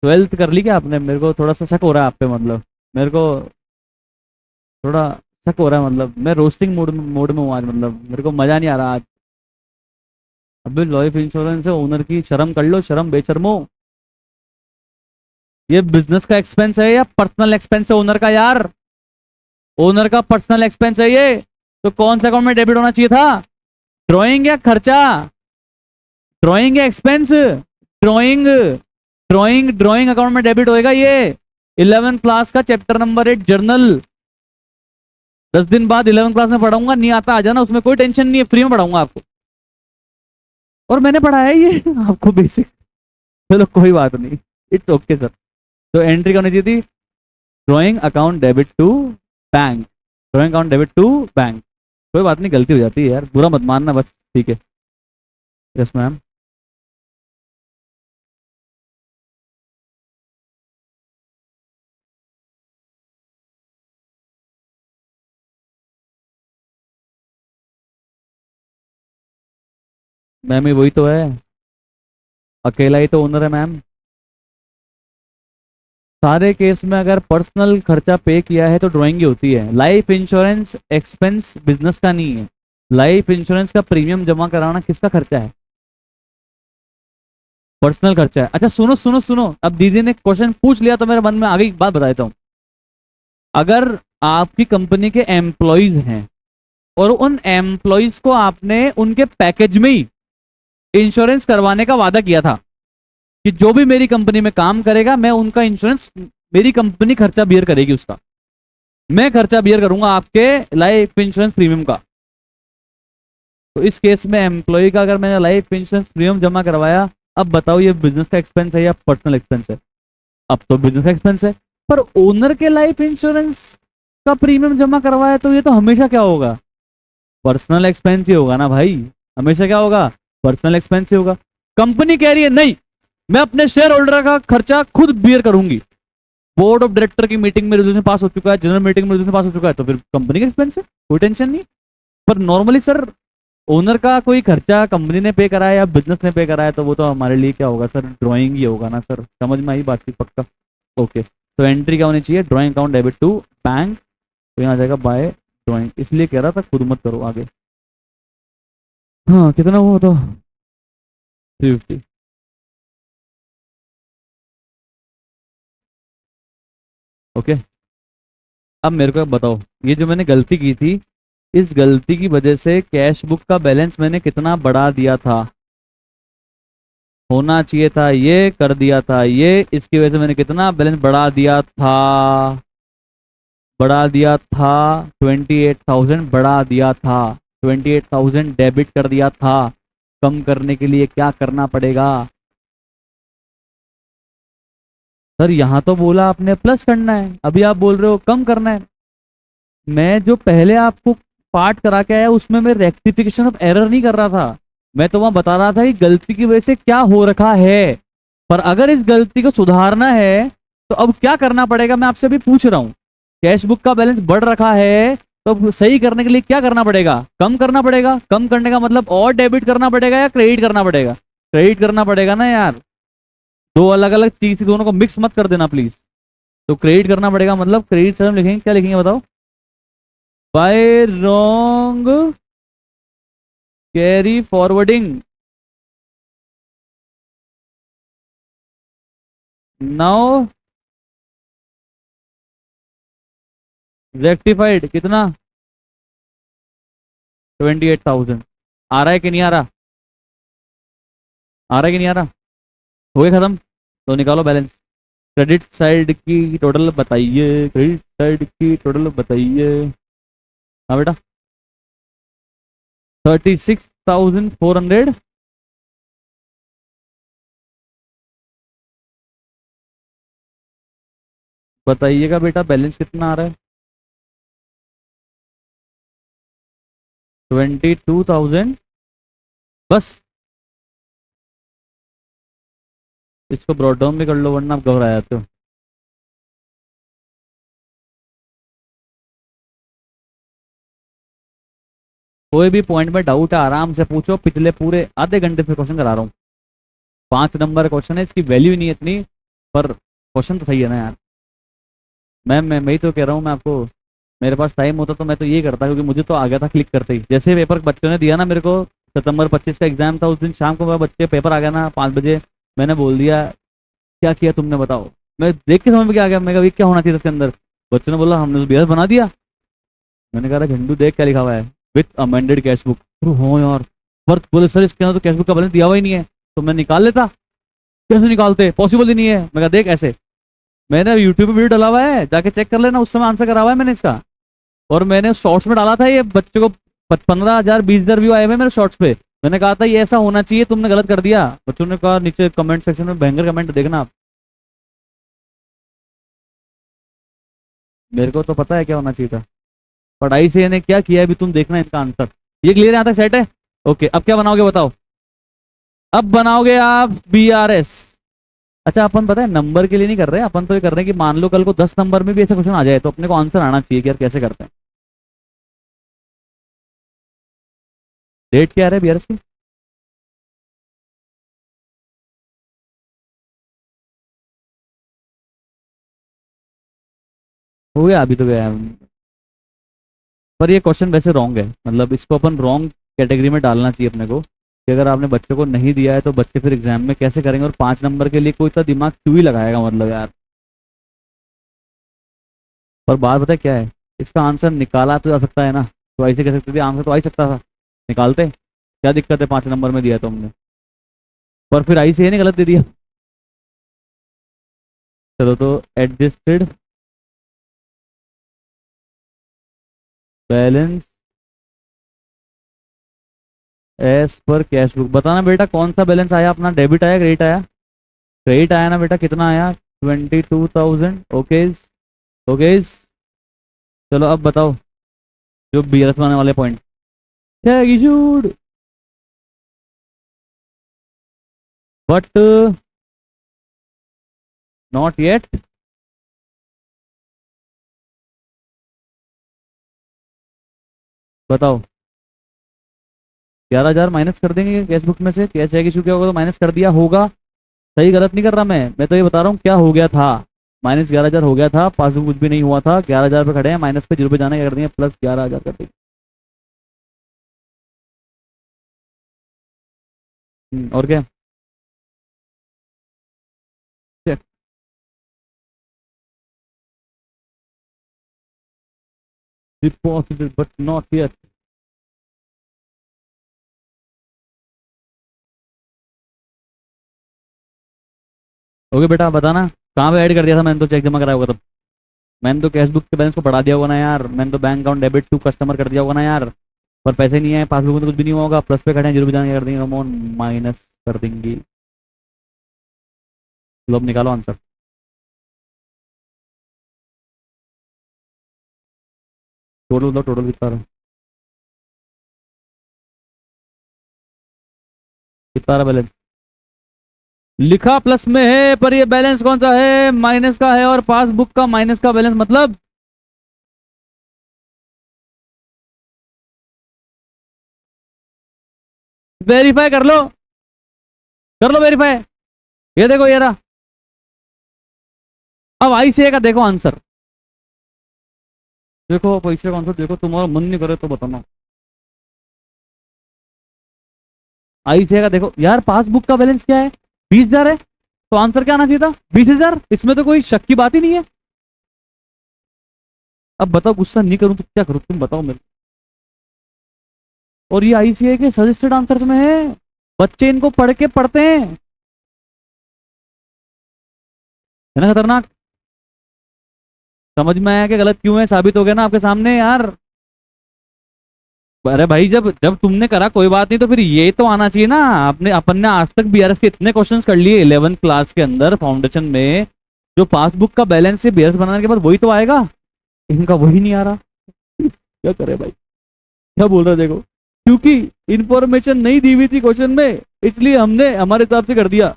12th कर ली क्या आपने? मेरे को थोड़ा सा शक हो रहा है आप पे, मतलब मेरे को थोड़ा शक हो रहा है, मतलब मैं रोस्टिंग मोड में हूँ आज, मतलब मेरे को मजा नहीं आ रहा आज। अबे लाइफ इंश्योरेंस है, ओनर की शर्म कर लो, शर्म बेशर्मो। ये बिजनेस का एक्सपेंस है या पर्सनल एक्सपेंस है ओनर का यार? ओनर का पर्सनल एक्सपेंस है ये, तो कौन सा अकाउंट में डेबिट होना चाहिए था? ड्राइंग या खर्चा? ड्राइंग या expense? Drawing. Drawing, drawing account में डेबिट होएगा ये। 11th क्लास का चैप्टर नंबर 8 जर्नल, 10 दिन बाद 11th क्लास में पढ़ाऊंगा, नहीं आता आ जाना, उसमें कोई टेंशन नहीं है, फ्री में पढ़ाऊंगा आपको। और मैंने पढ़ाया है ये आपको बेसिक। चलो कोई बात नहीं, इट्स ओके सर। तो एंट्री करनी चाहिए थी drawing account debit to bank, drawing account debit to bank. कोई बात नहीं, गलती हो जाती है यार, बुरा मत मानना बस, ठीक है? Yes ma'am. मैम ये वही तो है, अकेला ही तो ओनर है मैम। सारे केस में अगर पर्सनल खर्चा पे किया है तो ड्राइंग ही होती है। लाइफ इंश्योरेंस एक्सपेंस बिजनेस का नहीं है। लाइफ इंश्योरेंस का प्रीमियम जमा कराना किसका खर्चा है? पर्सनल खर्चा है। अच्छा सुनो सुनो सुनो, अब दीदी ने क्वेश्चन पूछ लिया तो मेरे मन में आगे एक बात बता देता हूँ। अगर आपकी कंपनी के एम्प्लॉयज हैं और उन एम्प्लॉयज को आपने उनके पैकेज में ही इंश्योरेंस करवाने का वादा किया था कि जो भी मेरी कंपनी में काम करेगा मैं उनका इंश्योरेंस, मेरी कंपनी खर्चा बियर करेगी उसका, मैं खर्चा बियर करूंगा आपके लाइफ इंश्योरेंस प्रीमियम का। तो इस केस में एम्प्लॉय का अगर मैंने लाइफ इंश्योरेंस प्रीमियम जमा करवाया, अब बताओ ये बिजनेस का एक्सपेंस है या पर्सनल एक्सपेंस है? अब तो बिजनेस का एक्सपेंस है। पर ओनर के लाइफ इंश्योरेंस का प्रीमियम जमा करवाया तो ये तो हमेशा क्या होगा? पर्सनल एक्सपेंस ही होगा ना भाई। हमेशा क्या होगा? पर्सनल एक्सपेंस ही होगा। कंपनी कह रही है नहीं, मैं अपने शेयर होल्डर का खर्चा खुद बियर करूंगी, बोर्ड ऑफ डायरेक्टर की मीटिंग में रेजोल्यूशन पास हो चुका है, जनरल मीटिंग में रेजोल्यूशन पास हो चुका है, तो फिर कंपनी का एक्सपेंस है, कोई टेंशन नहीं। पर नॉर्मली सर, ओनर का कोई खर्चा कंपनी ने पे करा है या बिजनेस ने पे करा है तो वो तो हमारे लिए क्या होगा सर? ड्राइंग ही होगा ना सर, समझ में आई बात की पक्का? ओके, तो एंट्री क्या होनी चाहिए? Drawing account debit to bank, तो यहाँ आ जाएगा बाय ड्राइंग, इसलिए कह रहा था खुद मत करो आगे। हाँ कितना हुआ तो? 350। ओके अब मेरे को बताओ, ये जो मैंने गलती की थी, इस गलती की वजह से कैश बुक का बैलेंस मैंने कितना बढ़ा दिया था। होना चाहिए था ये, कर दिया था ये, इसकी वजह से मैंने कितना बैलेंस बढ़ा दिया था। बढ़ा दिया था 28,000 बढ़ा दिया था। 28,000 डेबिट कर दिया था। कम करने के लिए क्या करना पड़ेगा? सर यहाँ तो बोला आपने प्लस करना है, अभी आप बोल रहे हो कम करना है। मैं जो पहले आपको पार्ट करा के आया उसमें मैं रेक्टिफिकेशन ऑफ एरर नहीं कर रहा था। मैं तो वहां बता रहा था कि गलती की वजह से क्या हो रखा है। पर अगर इस गलती को सुधारना है तो अब क्या करना पड़ेगा, मैं आपसे अभी पूछ रहा हूँ। कैश बुक का बैलेंस बढ़ रखा है तो सही करने के लिए क्या करना पड़ेगा? कम करना पड़ेगा। कम करने का मतलब और डेबिट करना पड़ेगा या क्रेडिट करना पड़ेगा? क्रेडिट करना पड़ेगा ना यार। दो अलग अलग चीज, दोनों को मिक्स मत कर देना प्लीज। तो क्रेडिट करना पड़ेगा, मतलब क्रेडिट सर हम लिखेंगे, क्या लिखेंगे बताओ? By wrong carry forwarding now rectified कितना? 28,000। आ रहा है कि नहीं आ रहा? आ रहा है कि नहीं आ रहा? हो गया खत्म। तो निकालो बैलेंस। क्रेडिट साइड की टोटल बताइए, क्रेडिट साइड की टोटल बताइए। हाँ बेटा। 36,400। बताइएगा बेटा बैलेंस कितना आ रहा है? 22,000। बस। इसको ब्रॉड डाउन भी कर लो वरना आप घबरा जाते हो। कोई भी पॉइंट में डाउट है आराम से पूछो, पिछले पूरे आधे घंटे से क्वेश्चन करा रहा हूँ। 5 नंबर क्वेश्चन है, इसकी वैल्यू नहीं है इतनी, पर क्वेश्चन तो सही है ना यार। मैं ही तो कह रहा हूँ मैं आपको। मेरे पास टाइम होता तो मैं तो ये करता, क्योंकि मुझे तो आ गया था क्लिक करते ही, जैसे पेपर बच्चों ने दिया ना मेरे को। सितंबर 25 का एग्जाम था, उस दिन शाम को मेरा बच्चे पेपर आ गया ना 5 बजे। मैंने बोल दिया क्या किया तुमने बताओ। मैं देख के समझ में क्या आ गया, मैं कहा "ये क्या होना चाहिए था इसके अंदर"। बच्चों ने बोला हमने तो बेहद बना दिया। मैंने कहा झंडू देख क्या लिखा हुआ है, विथ अमेंडेड कैश बुक। हो यार। पर बोले सर इसके अंदर तो कैश बुक का बैलेंस दिया हुआ ही नहीं है। तो मैं निकाल लेता। कैसे निकालते, पॉसिबल ही नहीं है। मैं कहा देख ऐसे। मैंने यूट्यूब पे वीडियो डाला हुआ है, जाके चेक कर लेना, उस समय आंसर करा हुआ है मैंने इसका। और मैंने शॉर्ट्स में डाला था ये बच्चे को। 15,000 20,000 व्यू आए हुए मेरे शॉर्ट्स पे। मैंने कहा था ये ऐसा होना चाहिए, तुमने गलत कर दिया। बच्चों ने कहा, नीचे कमेंट सेक्शन में भयंकर कमेंट देखना आप। मेरे को तो पता है क्या होना चाहिए था। पढ़ाई से इन्हें क्या किया है, अभी तुम देखना इसका आंसर। ये क्लियर है, यहाँ तक सेट है? ओके, अब क्या बनाओगे बताओ? अब बनाओगे आप BRS। अच्छा अपन पता है नंबर के लिए नहीं कर रहे हैं, अपन तो ये कर रहे हैं कि मान लो कल को 10 नंबर में भी ऐसा क्वेश्चन आ जाए तो अपने को आंसर आना चाहिए कि यार कैसे करते हैं। डेट क्या है BRS की? हो गया, अभी तो गया है। पर ये क्वेश्चन वैसे रॉन्ग है, मतलब इसको अपन रॉन्ग कैटेगरी में डालना चाहिए अपने को, कि अगर आपने बच्चों को नहीं दिया है तो बच्चे फिर एग्जाम में कैसे करेंगे, और 5 नंबर के लिए कोई इतना दिमाग क्यों ही लगाएगा, मतलब यार। पर बात पता है क्या है, इसका आंसर निकाला तो जा सकता है ना, तो ऐसे कह सकते थे आंसर तो आ ही सकता था। निकालते, क्या दिक्कत है 5 नंबर में दिया तो हमने। पर फिर आई से ये नहीं गलत दे दिया। चलो तो एडजस्टेड बैलेंस एस पर कैश बुक। बताना बेटा कौन सा बैलेंस आया अपना, डेबिट आया क्रेडिट आया? क्रेडिट आया ना बेटा, कितना आया? 22,000। ओके। ओके। चलो अब बताओ जो BRS बनाने वाले पॉइंट। But not yet. बताओ। 11,000 माइनस कर देंगे कैश बुक में से, कैश चेक इशू क्या होगा तो माइनस कर दिया होगा। सही गलत नहीं कर रहा मैं तो ये बता रहा हूँ क्या हो गया था। -11,000 हो गया था, पासबुक कुछ भी नहीं हुआ था, 11,000 पे खड़े हैं, माइनस पे 0 पे जाना, क्या कर देंगे +11,000 कर देंगे। और क्या? Deposited but not yet. Okay बेटा बताना कहाँ पे ऐड कर दिया था मैंने, तो चेक जमा कराया होगा तब। मैंने तो कैश बुक के बैलेंस को बढ़ा दिया होगा ना यार, मैंने तो bank account debit to customer कर दिया होगा ना यार। पर पैसे नहीं आए, पासबुक में तो कुछ भी नहीं होगा, प्लस पे खड़े हैं, जीरो पे जाने कर देंगे, अमाउंट माइनस कर देंगे। लो अब निकालो आंसर। टोटल दो, टोटल कितना रहा, कितना रहा बैलेंस? लिखा प्लस में है पर ये बैलेंस कौन सा है, माइनस का है, और पासबुक का माइनस का बैलेंस मतलब वेरीफाई कर लो वेरीफाई। ये देखो ये रहा। अब ICA का देखो आंसर, देखो पैसे का आंसर देखो, तुम्हारा मन नहीं करे तो बताना। ICA का देखो यार, पासबुक का बैलेंस क्या है, 20,000 है, तो आंसर क्या आना चाहिए था, 20,000। इसमें तो कोई शक की बात ही नहीं है। अब बताओ, गुस्सा नहीं करूं तो क्या करूं, तुम बताओ मेरे। और ये ICA के सजेस्टेड आंसर्स में है, बच्चे इनको पढ़ के पढ़ते हैं, है ना खतरनाक। समझ में आया कि गलत क्यों है, साबित हो गया ना आपके सामने यार। अरे भाई जब जब तुमने करा कोई बात नहीं, तो फिर ये तो आना चाहिए ना। आपने अपन ने आज तक BRS के इतने क्वेश्चंस कर लिए 11th क्लास के अंदर फाउंडेशन में, जो पासबुक का बैलेंस से BRS बनाने के बाद वही तो आएगा, इनका वही नहीं आ रहा। क्या करे भाई, क्या बोल रहा है देखो, क्योंकि इंफॉर्मेशन नहीं दी हुई थी क्वेश्चन में, इसलिए हमने हमारे हिसाब से कर दिया,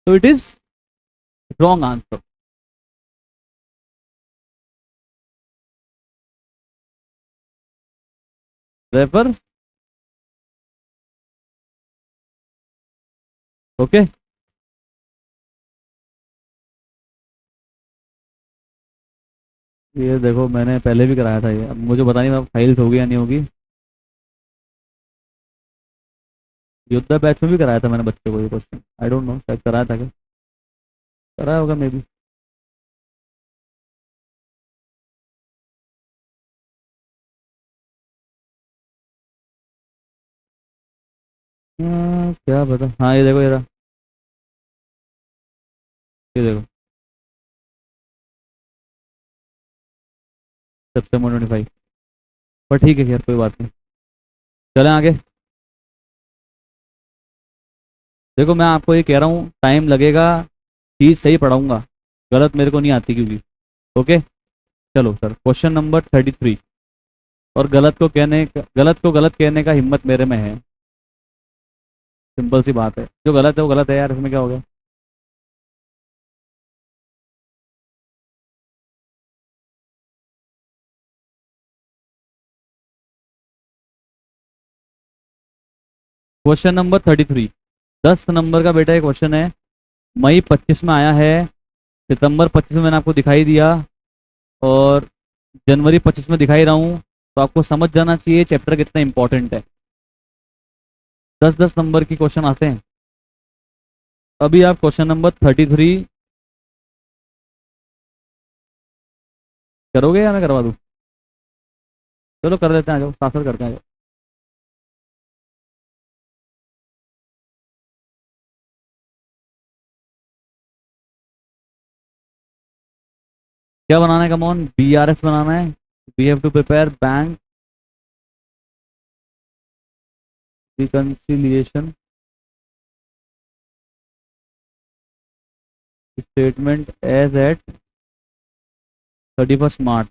तो it is wrong answer. Refer. Okay. ये देखो मैंने पहले भी कराया था ये, अब मुझे पता नहीं फाइल्स होगी या नहीं होगी। योद्धा बैच में भी कराया था मैंने बच्चे को ये क्वेश्चन, आई डोंट नो, शायद कराया था क्या, कराया होगा मे बी। क्या पता, हाँ ये देखो ये रहा, ये देखो September 25। पर ठीक है खैर कोई बात नहीं, चलें आगे। देखो मैं आपको ये कह रहा हूँ, टाइम लगेगा, चीज़ सही पढ़ाऊंगा, गलत मेरे को नहीं आती क्योंकि। ओके। चलो सर, क्वेश्चन नंबर 33। और गलत को गलत कहने का हिम्मत मेरे में है, सिंपल सी बात है, जो गलत है वो गलत है यार, इसमें क्या हो गया। क्वेश्चन नंबर 33, 10 नंबर का बेटा ये क्वेश्चन है। मई 25 में आया है, सितंबर 25 में मैंने आपको दिखाई दिया, और जनवरी 25 में दिखाई रहा हूँ, तो आपको समझ जाना चाहिए चैप्टर कितना इंपॉर्टेंट है। 10-10 नंबर की क्वेश्चन आते हैं। अभी आप क्वेश्चन नंबर 33 करोगे या मैं करवा दूँ? चलो कर देते हैं, आ जाओ साथ साथ करते हैं, आ जाओ। क्या बनाना है, कम ऑन, BRS बनाना है। We have to prepare bank reconciliation statement as at 31 March.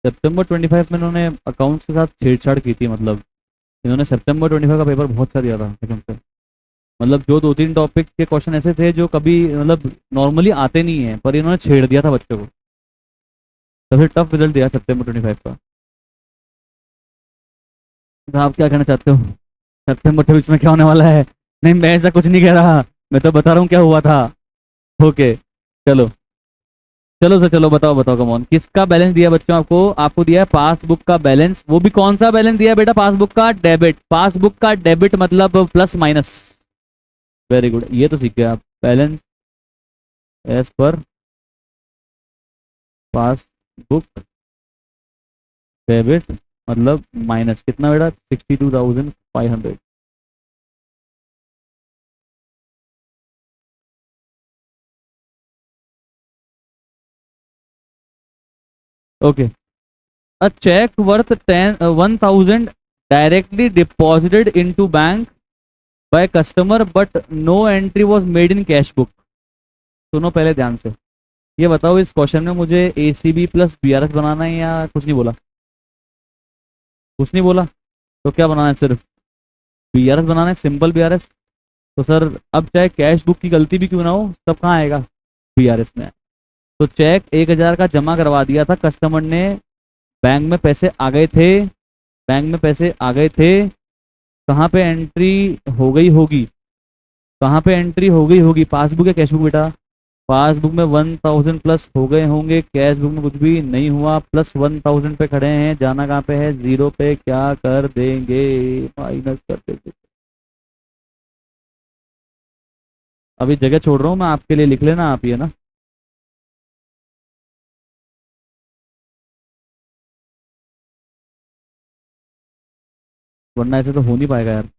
September 25 में इन्होंने अकाउंट्स के साथ छेड़छाड़ की थी, मतलब इन्होंने September 25 का पेपर बहुत सा दिया था कसम से। मतलब जो 2-3 टॉपिक के क्वेश्चन ऐसे थे जो कभी मतलब नॉर्मली आते नहीं है, पर इन्होंने छेड़ दिया था बच्चों को, तो फिर टफ रिजल्ट दिया September 25 का। तो आप क्या कहना चाहते हो? सत्यम बच्चे बीच में क्या होने वाला है? नहीं, मैं ऐसा कुछ नहीं कह रहा, मैं तो बता रहा हूँ क्या हुआ था। ओके, चलो। चलो सर, चलो बताओ बताओ, कम ऑन, किसका बैलेंस दिया बच्चों आपको? आपको दिया है पासबुक का बैलेंस। वो भी कौन सा बैलेंस दिया है बेटा? पासबुक का डेबिट। पासबुक का डेबिट मतलब प्लस माइनस। वेरी गुड, ये तो सीख गए आप। बैलेंस एज पर पासबुक डेबिट मतलब माइनस कितना बेटा? 62,500। Okay. A check worth 1,000 directly deposited into bank by customer but no entry was made in cash book। सुनो पहले ध्यान से। ये बताओ, इस क्वेश्चन में मुझे ACB प्लस BRS बनाना है या कुछ नहीं बोला? कुछ नहीं बोला? तो क्या बनाना है? सिर्फ BRS बनाना है, सिंपल BRS। तो सर, अब चाहे कैश बुक की गलती भी क्यों ना हो, तब कहाँ आएगा? BRS में। तो चेक 1,000 का जमा करवा दिया था कस्टमर ने, बैंक में पैसे आ गए थे, बैंक में पैसे आ गए थे। कहाँ पे एंट्री हो गई होगी? कहाँ पे एंट्री हो गई होगी? पासबुक या कैश बुक बेटा? पासबुक में 1,000 प्लस हो गए होंगे, कैश बुक में कुछ भी नहीं हुआ, प्लस 1,000 पे खड़े हैं। जाना कहाँ पे है? जीरो पे। क्या कर देंगे? माइनस कर देंगे। अभी जगह छोड़ रहा हूँ मैं आपके लिए, लिख लेना आप ये ना। वरना ऐसे तो हो नहीं पाएगा यार।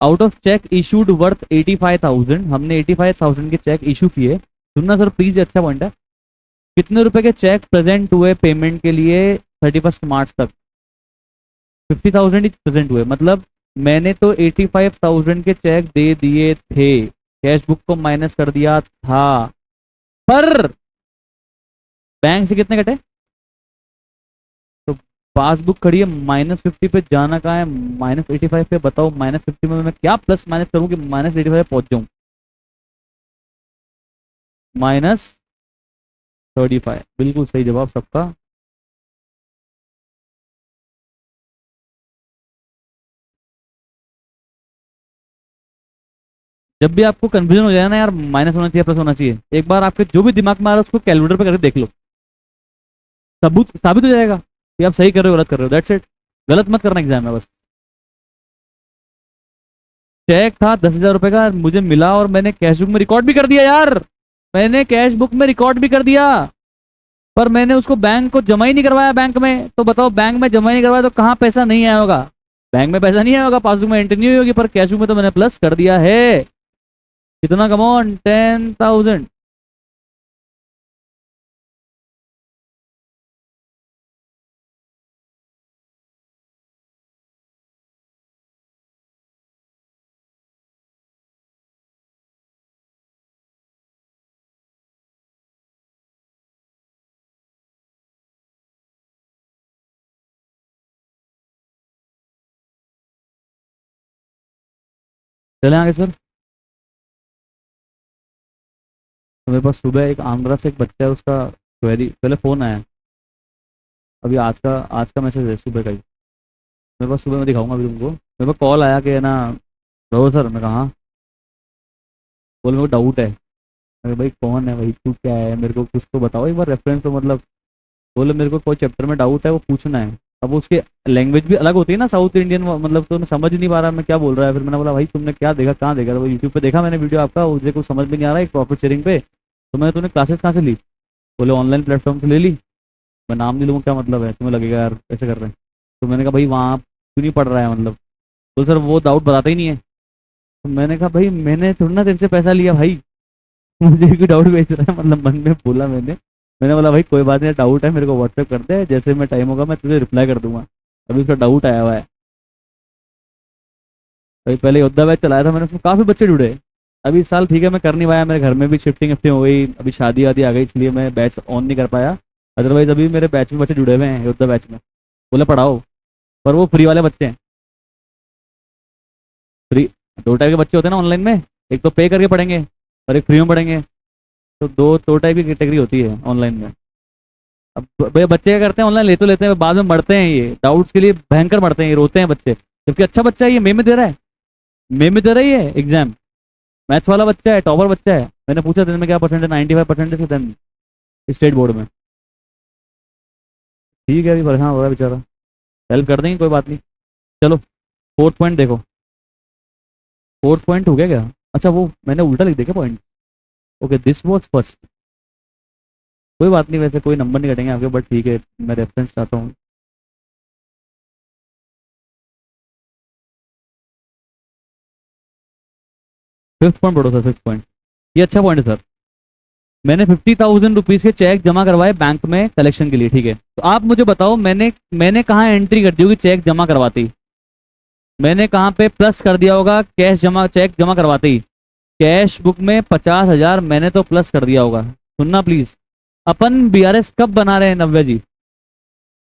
Out of check issued worth 85,000, हमने 85,000 के चेक इशू किए। सुनना सर प्लीज, अच्छा पॉइंट है। कितने रुपए के चेक प्रेजेंट हुए पेमेंट के लिए 31 मार्च तक? 50,000 ही प्रेजेंट हुए, मतलब मैंने तो 85,000 के चेक दे दिए थे, कैश बुक को माइनस कर दिया था, पर बैंक से कितने कटे? तो पासबुक खड़ी है -50 पे, जाना कहाँ है? -85 पे। बताओ -50 में मैं क्या प्लस माइनस करूँ कि -85 पहुंच जाऊं? -35, बिल्कुल सही जवाब सबका। जब भी आपको कंफ्यूजन हो जाए ना यार, माइनस होना चाहिए प्लस होना चाहिए, एक बार आपके जो भी दिमाग में आ रहा है उसको कैलकुलेटर पे करके देख लो। सबूत साबित हो जाएगा कि आप सही कर रहे हो गलत कर रहे हो। That's it. गलत मत करना एग्जाम में बस। चेक था 10,000 रुपए का, मुझे मिला और मैंने कैश बुक में रिकॉर्ड भी कर दिया यार। मैंने कैश बुक में रिकॉर्ड भी कर दिया, पर मैंने उसको बैंक को जमा ही नहीं करवाया बैंक में। तो बताओ, बैंक में जमा ही नहीं करवाया तो कहाँ पैसा नहीं आया होगा? बैंक में पैसा नहीं आया होगा, पासबुक में एंट्री नहीं हुई होगी, पर कैश बुक में तो मैंने प्लस कर दिया है। कितना? कमॉन, 10,000। चले आगे सर। तो मेरे पास सुबह एक आंध्रा से एक बच्चा है, उसका क्वेरी, पहले फोन आया, अभी आज का मैसेज है सुबह का ही। मेरे पास सुबह मैं दिखाऊंगा अभी तुमको। मेरे पास कॉल आया कि है ना, रहो सर। मैं कहा, बोले मेरे को डाउट है। अरे भाई कौन है भाई, तू क्या है, मेरे को कुछ तो बताओ एक बार, रेफरेंस तो मतलब। बोले मेरे को कोई चैप्टर में डाउट है, वो पूछना है। अब उसकी लैंग्वेज भी अलग होती है ना, साउथ इंडियन, मतलब तो मैं समझ ही नहीं पा रहा मैं क्या बोल रहा है। फिर मैंने बोला भाई तुमने क्या देखा, कहाँ देखा? तो यूट्यूब पे देखा मैंने वीडियो आपका, मुझे कुछ समझ में नहीं आ रहा है, एक प्रॉफिट शेयरिंग पे। तो मैंने, तूने क्लासेस कहाँ से ली? बोले ऑनलाइन प्लेटफॉर्म से ले ली। मैं नाम नहीं लूँगा, क्या मतलब है, तुम्हें लगेगा यार ऐसे कर रहे हैं। तो मैंने कहा भाई वहाँ क्यों नहीं पढ़ रहा है मतलब? तो सर वो डाउट बताता ही नहीं है। तो मैंने कहा भाई मैंने थोड़ी ना तेरे से पैसा लिया भाई, मुझे भी डाउट भेज रहा है, मतलब मन में बोला मैंने। मैंने बोला भाई कोई बात नहीं, डाउट है मेरे को व्हाट्सएप कर दे, जैसे मैं टाइम होगा मैं तुझे रिप्लाई कर दूंगा। अभी उसका डाउट आया हुआ है। भाई पहले योद्धा बैच चलाया था मैंने, उसमें काफी बच्चे जुड़े। अभी इस साल ठीक है मैं कर नहीं पाया, मेरे घर में भी शिफ्टिंग विफ्टिंग हो गई, अभी शादी वादी आ गई, इसलिए मैं बैच ऑन नहीं कर पाया। अदरवाइज अभी मेरे बैच में बच्चे जुड़े हुए हैं योद्धा बैच में। बोले पढ़ाओ, पर वो फ्री वाले बच्चे हैं। फ्री, दो टाइप के बच्चे होते हैं ना ऑनलाइन में, एक तो पे करके पढ़ेंगे और एक फ्री में पढ़ेंगे। तो दो टाइप की कैटेगरी होती है ऑनलाइन में। अब भैया बच्चे क्या करते हैं, ऑनलाइन ले तो लेते हैं, बाद में मरते हैं, ये डाउट्स के लिए भयंकर मरते हैं, ये रोते हैं बच्चे। जबकि अच्छा बच्चा है ये, मे में दे रहा है, मे में दे रही है एग्जाम, मैथ्स वाला बच्चा है, टॉपर बच्चा है। मैंने पूछा दिन में क्या परसेंट है, 95% से 10 स्टेट बोर्ड में। ठीक है, अभी परेशान हो रहा है बेचारा, हेल्प कर देंगे, कोई बात नहीं। चलो फोर्थ पॉइंट देखो, फोर्थ पॉइंट हो गया क्या? अच्छा वो मैंने उल्टा लिख दिया क्या point? Okay this was first. कोई बात नहीं, वैसे कोई नंबर नहीं कटेंगे आपके, बट ठीक है मैं रेफरेंस चाहता हूँ। फिफ्थ पॉइंट पढ़ो सर, फिफ्थ पॉइंट, ये अच्छा पॉइंट है सर। मैंने 50,000 रुपीज के चेक जमा करवाए बैंक में कलेक्शन के लिए, ठीक है, तो आप मुझे बताओ मैंने मैंने कहाँ एंट्री कर दी होगी चेक जमा करवाते ही? मैंने कहाँ पे प्लस कर दिया होगा कैश जमा, चेक जमा करवाते ही? कैश बुक में 50,000 मैंने तो प्लस कर दिया होगा। सुनना प्लीज, अपन बीआरएस कब बना रहे हैं Navya ji?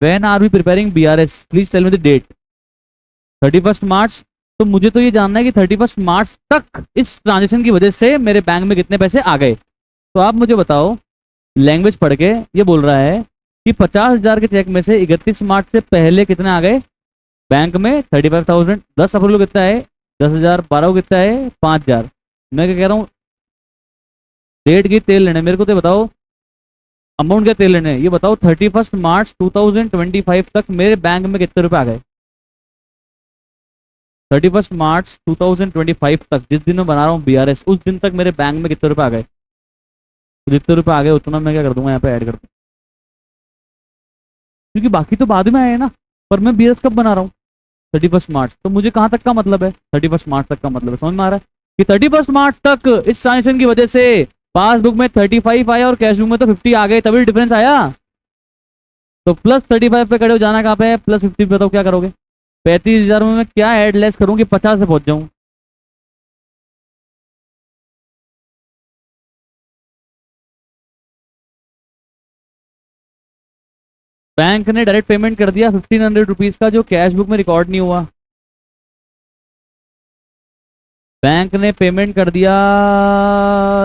When are we preparing BRS, please tell me the date. 31 March. तो मुझे तो ये जानना है कि 31 मार्च तक इस ट्रांजेक्शन की वजह से मेरे बैंक में कितने पैसे आ गए। तो आप मुझे बताओ, लैंग्वेज पढ़ के ये बोल रहा है कि 50,000 के चेक में से 31 मार्च से पहले कितने आ गए बैंक में? 35,000। 10 अप्रैल को कितना है? 10,000। 12 को कितना है? 5,000। मैं क्या कह रहा हूँ, डेट की तेल लेने मेरे को, तो बताओ अमाउंट क्या तेल लेने, ये बताओ 31 मार्च 2025 तक मेरे बैंक में कितने रुपए आ गए? 31 मार्च 2025 तक, जिस दिन मैं बना रहा हूँ बीआरएस, उस दिन तक मेरे बैंक में कितने रुपए आ गए? तो जितने रुपए आ गए उतना मैं क्या कर दूंगा यहाँ पे ऐड कर दूँ, क्योंकि बाकी तो बाद में आए हैं ना। पर मैं बीआरएस कब बना रहा हूँ? 31 मार्च। तो मुझे कहाँ तक का मतलब है? 31 मार्च तक का मतलब है, समझ में आ रहा है कि 31 मार्च तक इस ट्रांजेक्शन की वजह से पासबुक में 35 आया और कैश बुक में तो 50 आ गए, तभी डिफरेंस आया। तो +35 पे खड़े हो, जाना कहाँ पे है? +50 पे, बताओ क्या करोगे? 35,000 में मैं क्या एड लेस करूँ कि 50 से पहुंच जाऊं? बैंक ने डायरेक्ट पेमेंट कर दिया 1,500 रुपीज का, जो कैश बुक में रिकॉर्ड नहीं हुआ। बैंक ने पेमेंट कर दिया,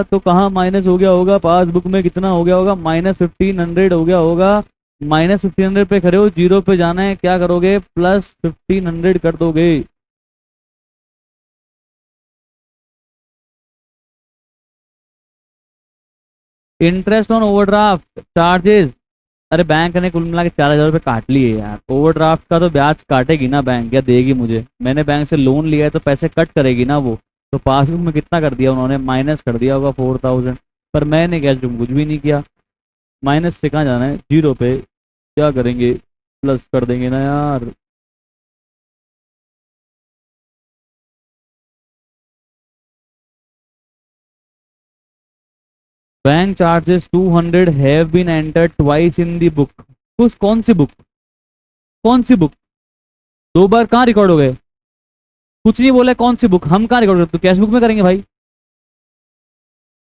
तो कहाँ माइनस हो गया होगा? पासबुक में कितना हो गया होगा? -1,500 हो गया होगा। -1,500 पे खड़े हो, जीरो पे जाना है, क्या करोगे? +1,500 कर दोगे। इंटरेस्ट ऑन ओवरड्राफ्ट चार्जेस, अरे बैंक ने कुल मिला के 4,000 रुपये काट लिए यार। ओवरड्राफ्ट का तो ब्याज काटेगी ना बैंक, या देगी मुझे? मैंने बैंक से लोन लिया है तो पैसे कट करेगी ना वो। तो पासबुक में कितना कर दिया उन्होंने? माइनस कर दिया होगा 4,000। पर मैंने क्या, जो कुछ भी नहीं किया। माइनस से कहाँ जाना है, जीरो पे क्या करेंगे? प्लस कर देंगे ना यार। Bank charges 200 have been entered twice in the book. कुछ कौन सी बुक? कौन सी बुक? दो बार कहाँ रिकॉर्ड हो गए? कुछ नहीं बोला, कौन सी बुक? हम कहाँ रिकॉर्ड करते? तो कैश बुक में करेंगे भाई।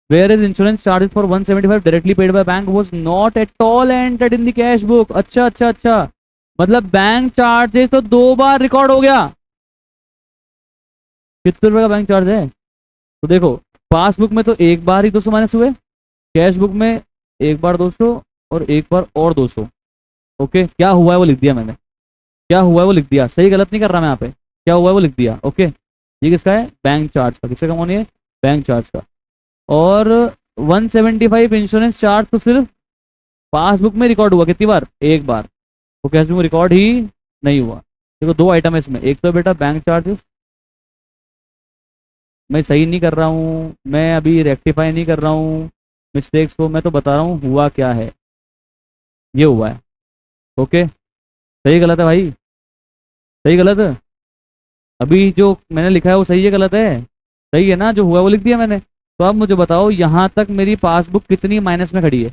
Whereas insurance charges for 175 directly paid by bank was not at all entered in the cash book। अच्छा अच्छा अच्छा, मतलब बैंक चार्जेस तो दो बार रिकॉर्ड हो गया। कितने रुपए का बैंक चार्ज है? तो देखो, पासबुक में तो एक बार ही 200 माइनस हुए, कैश बुक में एक बार 200, और एक बार और 200। ओके, क्या हुआ है वो लिख दिया मैंने, क्या हुआ है वो लिख दिया, सही गलत नहीं कर रहा मैं यहाँ पे, क्या हुआ है वो लिख दिया। ओके, ये किसका है? बैंक चार्ज का। किसका कौन है? बैंक चार्ज का। और 175 इंश्योरेंस चार्ज तो सिर्फ पासबुक में रिकॉर्ड हुआ कितनी बार? एक बार। वो कैश बुक में रिकॉर्ड ही नहीं हुआ। देखो दो आइटम है इसमें, एक तो बेटा बैंक चार्जेस, मैं सही नहीं कर रहा हूँ, मैं अभी रेक्टिफाई नहीं कर रहा हूँ मिस्टेक्स को, मैं तो बता रहा हूँ हुआ क्या है। ये हुआ है। ओके, सही गलत है भाई? सही गलत है? अभी जो मैंने लिखा है वो सही है गलत है? सही है ना, जो हुआ वो लिख दिया मैंने। तो अब मुझे बताओ यहाँ तक मेरी पासबुक कितनी माइनस में खड़ी है?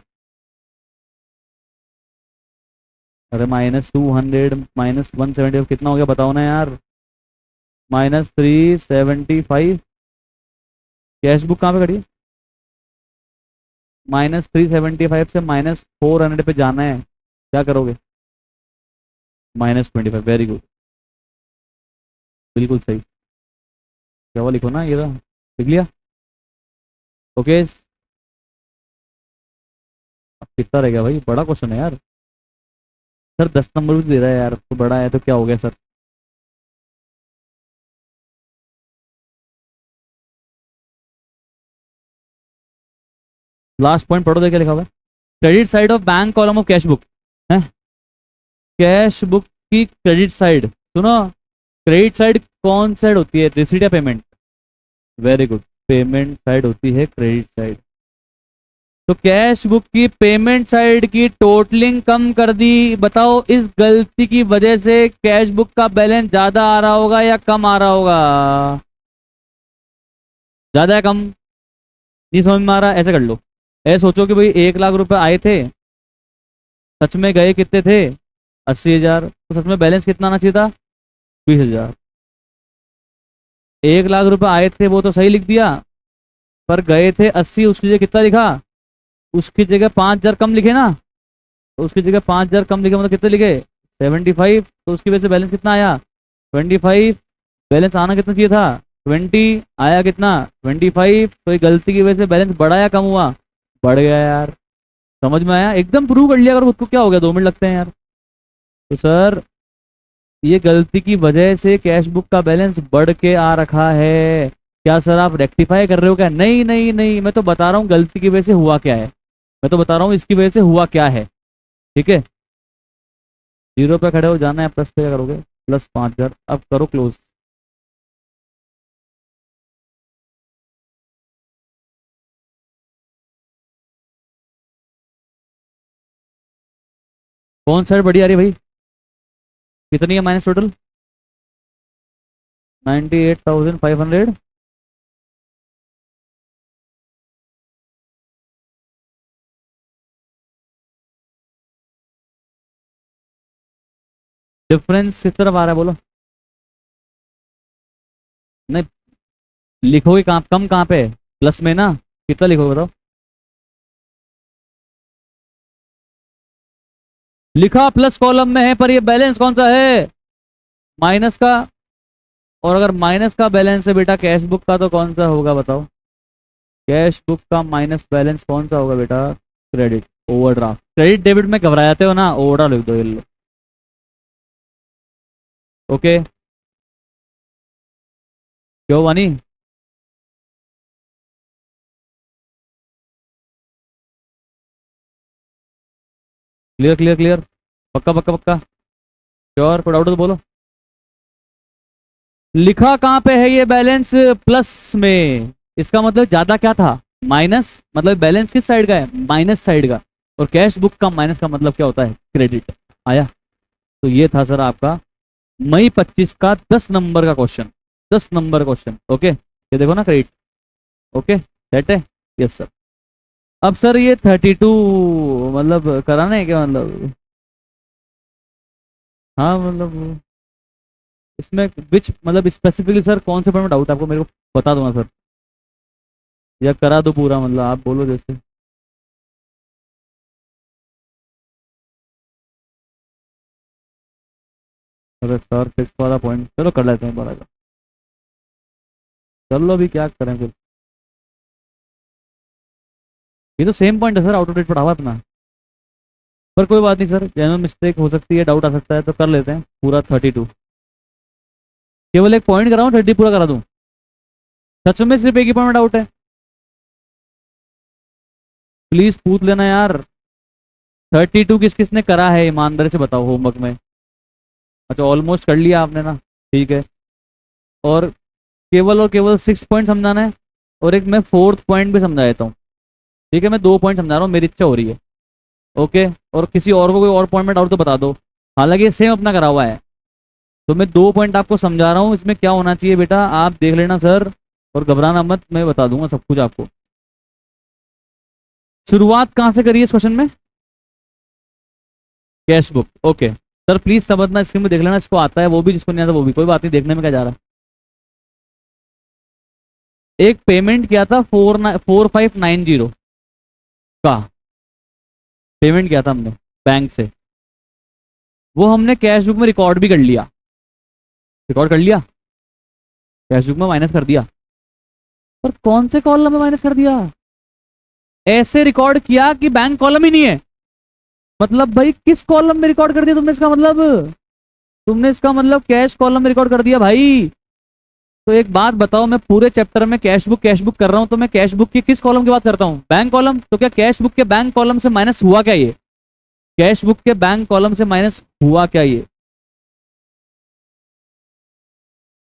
अरे -200 -170 कितना हो गया बताओ ना यार? -375। कैश बुक कहाँ पे खड़ी है? -375 से -400 पे जाना है, क्या करोगे? -25, वेरी गुड, बिल्कुल सही। क्या हुआ लिखो ना, ये रहा, लिख लिया। ओके, अब कितना रह गया भाई? बड़ा क्वेश्चन है यार। सर 10 नंबर भी दे रहा है यार, तो बड़ा है तो क्या हो गया सर? लास्ट पॉइंट पढ़ो, देखिए लिखा हुआ है credit side of bank column of cash book है। कैश बुक की क्रेडिट साइड, सुनो, क्रेडिट साइड कौन साइड होती है, रिसीट या payment? Very good, payment side होती है क्रेडिट साइड। तो कैश बुक की पेमेंट साइड की टोटलिंग कम कर दी, बताओ इस गलती की वजह से कैश बुक का बैलेंस ज्यादा आ रहा होगा या कम आ रहा होगा? ज्यादा या कम? नहीं समझ में आ रहा, ऐसे कर लो, ऐसे सोचो कि भाई 1 लाख रुपए आए थे, सच में गए कितने थे? 80,000, तो सच में बैलेंस कितना आना चाहिए था? 20,000। 1 लाख रुपए आए थे वो तो सही लिख दिया, पर गए थे 80, उसकी जगह कितना लिखा? उसकी जगह 5,000 कम लिखे ना, तो उसकी जगह 5,000 कम लिखे, मतलब कितने लिखे? 75। तो उसकी वजह से बैलेंस कितना आया? 25। बैलेंस आना कितना चाहिए था? 20। आया कितना? 25। तो ये गलती की वजह से बैलेंस बढ़ा या कम हुआ? बढ़ गया यार। समझ में आया? एकदम प्रूव कर लिया अगर खुद को, क्या हो गया, 2 मिनट लगते हैं यार। तो सर ये गलती की वजह से कैश बुक का बैलेंस बढ़ के आ रखा है, क्या सर आप रेक्टिफाई कर रहे हो क्या? नहीं नहीं नहीं, मैं तो बता रहा हूँ गलती की वजह से हुआ क्या है, मैं तो बता रहा हूँ इसकी वजह से हुआ क्या है। ठीक है, 0 पे खड़े हो जाना है, प्लस पे क्या करोगे? +5,000। अब करो क्लोज। कौन साइड बढ़िया आ रही है भाई? कितनी है माइनस टोटल? 98,500। डिफरेंस किस तरफ आ रहा है बोलो? नहीं, लिखोगे कहाँ, कम कहाँ पे है? प्लस में ना, कितना लिखोगे बताओ? लिखा प्लस कॉलम में है, पर ये बैलेंस कौन सा है? माइनस का। और अगर माइनस का बैलेंस है बेटा कैश बुक का, तो कौन सा होगा बताओ? कैश बुक का माइनस बैलेंस कौन सा होगा बेटा? क्रेडिट। ओवरड्राफ्ट, क्रेडिट डेबिट में घबरा जाते हो ना, ओवरड्राफ्ट लिख दो, ये लो। ओके, क्यों वानी? क्लियर क्लियर क्लियर, पक्का पक्का पक्का, श्योर? कोई डाउट हो तो बोलो। लिखा कहाँ पे है ये बैलेंस? प्लस में। इसका मतलब ज्यादा क्या था? माइनस, मतलब बैलेंस किस साइड का है? माइनस साइड का। और कैश बुक का माइनस का मतलब क्या होता है? क्रेडिट। आया? तो ये था सर आपका मई 25 का 10 नंबर का क्वेश्चन। 10 number question. ओके, ये देखो ना, क्रेडिट। ओके, सेट है? Yes sir. अब सर ये 32 मतलब कराना है क्या, मतलब? हाँ मतलब इसमें विच, मतलब स्पेसिफिकली सर कौन से पॉइंट में डाउट है आपको, मेरे को बता दो ना सर, या करा दो पूरा, मतलब आप बोलो जैसे। अरे सर 6 वाला पॉइंट चलो कर लेते हैं बड़ा का। चलो अभी क्या करें फिर, ये तो सेम पॉइंट है सर, आउट ऑफ डेट पढ़ा हुआ अपना। पर कोई बात नहीं सर, जेन्युइन मिस्टेक हो सकती है, डाउट आ सकता है, तो कर लेते हैं पूरा 32। केवल एक पॉइंट कराऊँ, 30 पूरा करा दूँ? सच में सिर्फ एक ही पॉइंट में डाउट है? प्लीज पूछ लेना यार। 32 किस किसने करा है, ईमानदारी से बताओ होमवर्क में। अच्छा, ऑलमोस्ट कर लिया आपने ना, ठीक है। और केवल 6 पॉइंट समझाना है, और एक मैं 4th पॉइंट भी समझा देता हूँ। ठीक है, मैं 2 पॉइंट समझा रहा हूँ, मेरी इच्छा हो रही है। ओके, और किसी और को कोई और पॉइंट में डाउट तो बता दो, हालांकि ये सेम अपना करा हुआ है। तो मैं 2 पॉइंट आपको समझा रहा हूँ, इसमें क्या होना चाहिए बेटा आप देख लेना सर, और घबराना मत, मैं बता दूंगा सब कुछ आपको। शुरुआत कहाँ से करिए इस क्वेश्चन में? Cash book. Okay sir, please समझना, स्क्रीन में देख लेना, इसको आता है वो भी, जिसको नहीं आता वो भी, कोई बात नहीं, देखने में क्या जा रहा है। एक पेमेंट किया था 4590 का, पेमेंट किया था हमने बैंक से, वो हमने कैश बुक में रिकॉर्ड भी कर लिया, रिकॉर्ड कर लिया, कैश बुक में माइनस कर दिया। पर कौन से कॉलम में माइनस कर दिया? ऐसे रिकॉर्ड किया कि बैंक कॉलम ही नहीं है। मतलब भाई किस कॉलम में रिकॉर्ड कर दिया तुमने, इसका मतलब तुमने इसका मतलब कैश कॉलम में रिकॉर्ड कर दिया भाई। तो एक बात बताओ, मैं पूरे चैप्टर में कैश बुक कर रहा हूं, तो मैं कैश बुक की किस कॉलम की बात करता हूं? Bank column. तो क्या कैश बुक के बैंक कॉलम से माइनस हुआ क्या ये? कैश बुक के बैंक कॉलम से माइनस हुआ क्या ये?